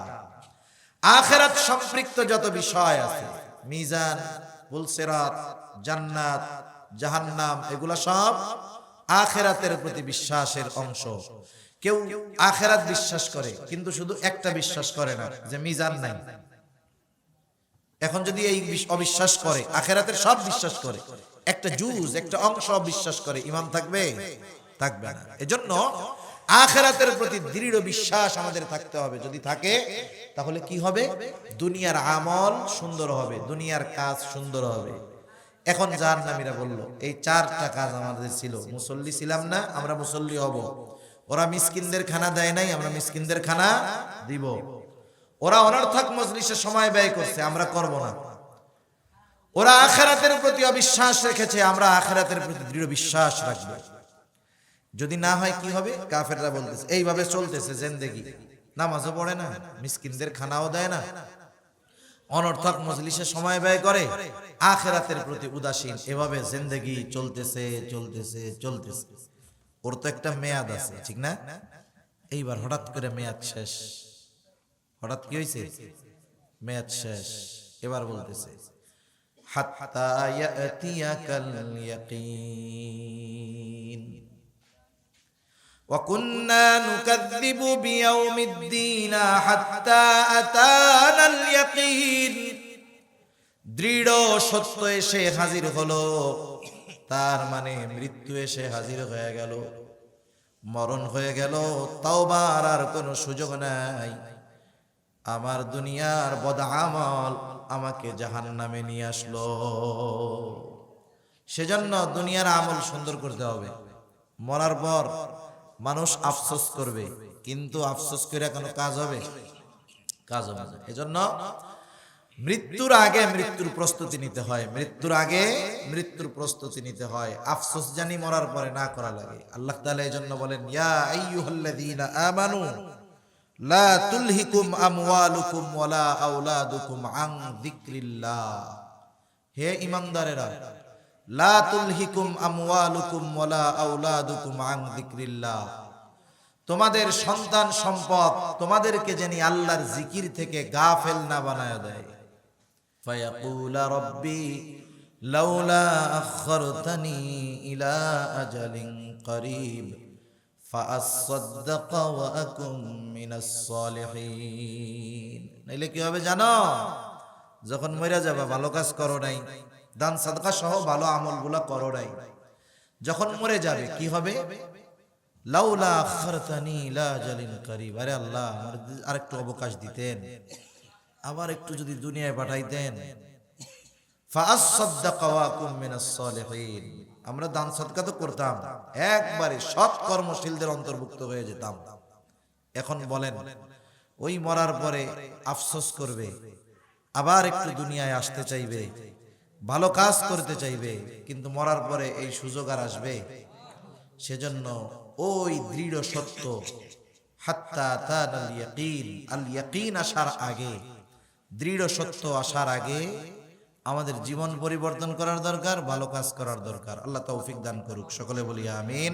আখিরাত সম্পৃক্ত যত বিষয় আছে, মিজান, পুলসিরাত, জান্নাত, জাহান্নাম, এগুলা সব আখিরাতের প্রতি বিশ্বাসের অংশ। কেউ আখিরাত বিশ্বাস করে কিন্তু শুধু একটা বিশ্বাস করে না, যে মিজান নাই। এখন যদি এই অবিশ্বাস করে, আখিরাতের সব বিশ্বাস করে, একটা জুজ, একটা অংশ বিশ্বাস করে, ঈমান থাকবে? থাকবে না। এজন্য আখিরাতের প্রতি দৃঢ় বিশ্বাস আমাদের থাকতে হবে। যদি থাকে তাহলে কি হবে? দুনিয়ার আমল সুন্দর হবে, দুনিয়ার কাজ সুন্দর হবে। এখন জাহান্নামীরা বলল, এই 4টা কাজ আমাদের ছিল, মুসল্লি ছিলাম না, আমরা মুসল্লি হব। ওরা মিসকিনদের খানা দেয় নাই, আমরা মিসকিনদের খানা দিব। ওরা অনর্থক মজলিসে সময় ব্যয় করছে, আমরা করব না। ওরা আখিরাতের প্রতি অবিশ্বাস রেখেছে, আমরা আখিরাতের প্রতি দৃঢ় বিশ্বাস রাখব। যদি না হয় কি হবে? কাফেররা বলতেছে এইভাবে চলতেছে জিন্দেগি, নামাজও পড়ে না, মিসকিনদের খানাও দেয় না, অনর্থক মজলিসে সময় ব্যয় করে, আখিরাতের প্রতি উদাসীন, এভাবে জিন্দেগি চলতেছে চলতেছে চলতেছে। ওর তো একটা মেয়াদ আছে, ঠিক না? এইবার হঠাৎ করে মেয়াদ শেষ। হঠাৎ কি হয়েছে? মেয়াদ শেষ। এবার বলতেছে হাত্তা ইয়াতিয়াকাল ইয়াকিন, وكنا نكذب بيوم الدين حتى أتانا اليقين দৃঢ় সত্য এসে হাজির হলো, তার মানে মৃত্যু এসে হাজির হয়ে গেল, মরণ হয়ে গেল, তওবার আর কোনো সুযোগ নাই। আমার দুনিয়ার বদআমল আমাকে জাহান্নামে নিয়ে আসলো। সেজন্য দুনিয়ার আমল সুন্দর করতে হবে। মরার পর মানুষ আফসোস করবে, কিন্তু আফসোস করে কোনো কাজ হবে? কাজ হবে না। এজন্য মৃত্যুর আগে মৃত্যুর প্রস্তুতি নিতে হয়, মৃত্যুর আগে মৃত্যুর প্রস্তুতি নিতে হয়, আফসোস জানি মরার পরে না করা লাগে। আল্লাহ তাআলা এজন্য বলেন, ইয়া আইয়ুহাল্লাযীনা আমানু লা তুলহিকুম আমওয়ালুকুম ওয়ালা আওলাদুকুম আন যিকরিল্লাহ। হে ঈমানদারেরা, লা তুলহিকুম আমওয়ালুকুম ওয়ালা আওলাদুকুম আন যিকরিল্লাহ, তোমাদের সন্তান সম্পদ তোমাদেরকে জানি আল্লাহর জিকির থেকে গাফেল না বানায় দেয়। ফায়াকুলা রাব্বি লাউলা আখখারতানি ইলা আজালিন করিব ফাআসাদদাকা ওয়া আকুম মিনাস সালিহিন। নাইলে কি হবে জানো? যখন মরে যাবে, ভালো কাজ করো নাই, দান সাদকা সহ ভালো আমলগুলো করো নাই, যখন মরে যাবে কি হবে? লাউলা আখখারতানি ইলা আজালিন করিব, আরে আল্লাহ আমার আরেকটু অবকাশ দিতেন, আবার একটু যদি দুনিয়ায় পাঠাইতেন। ফাআসাদদাকা ওয়া আকুম মিনাস সালিহিন, আমরা দান সাদকা তো করতাম, একবারে সৎ কর্মশীলদের অন্তর্ভুক্ত হয়ে যেতাম। এখন বলেন, ওই মরার পরে আফসোস করবে, আবার একটু দুনিয়ায় আসতে চাইবে, ভালো কাজ করতে চাইবে, কিন্তু মরার পরে এই সুযোগ আর আসবে? সেজন্য ওই দৃঢ় সত্য হাত্তা তানাল ইয়াকিন, আল ইয়াকিন আসার আগে, দৃঢ় সত্য আসার আগে আমাদের জীবন পরিবর্তন করার দরকার, ভালো কাজ করার দরকার। আল্লাহ তৌফিক দান করুক, সকলে বলি আমিন।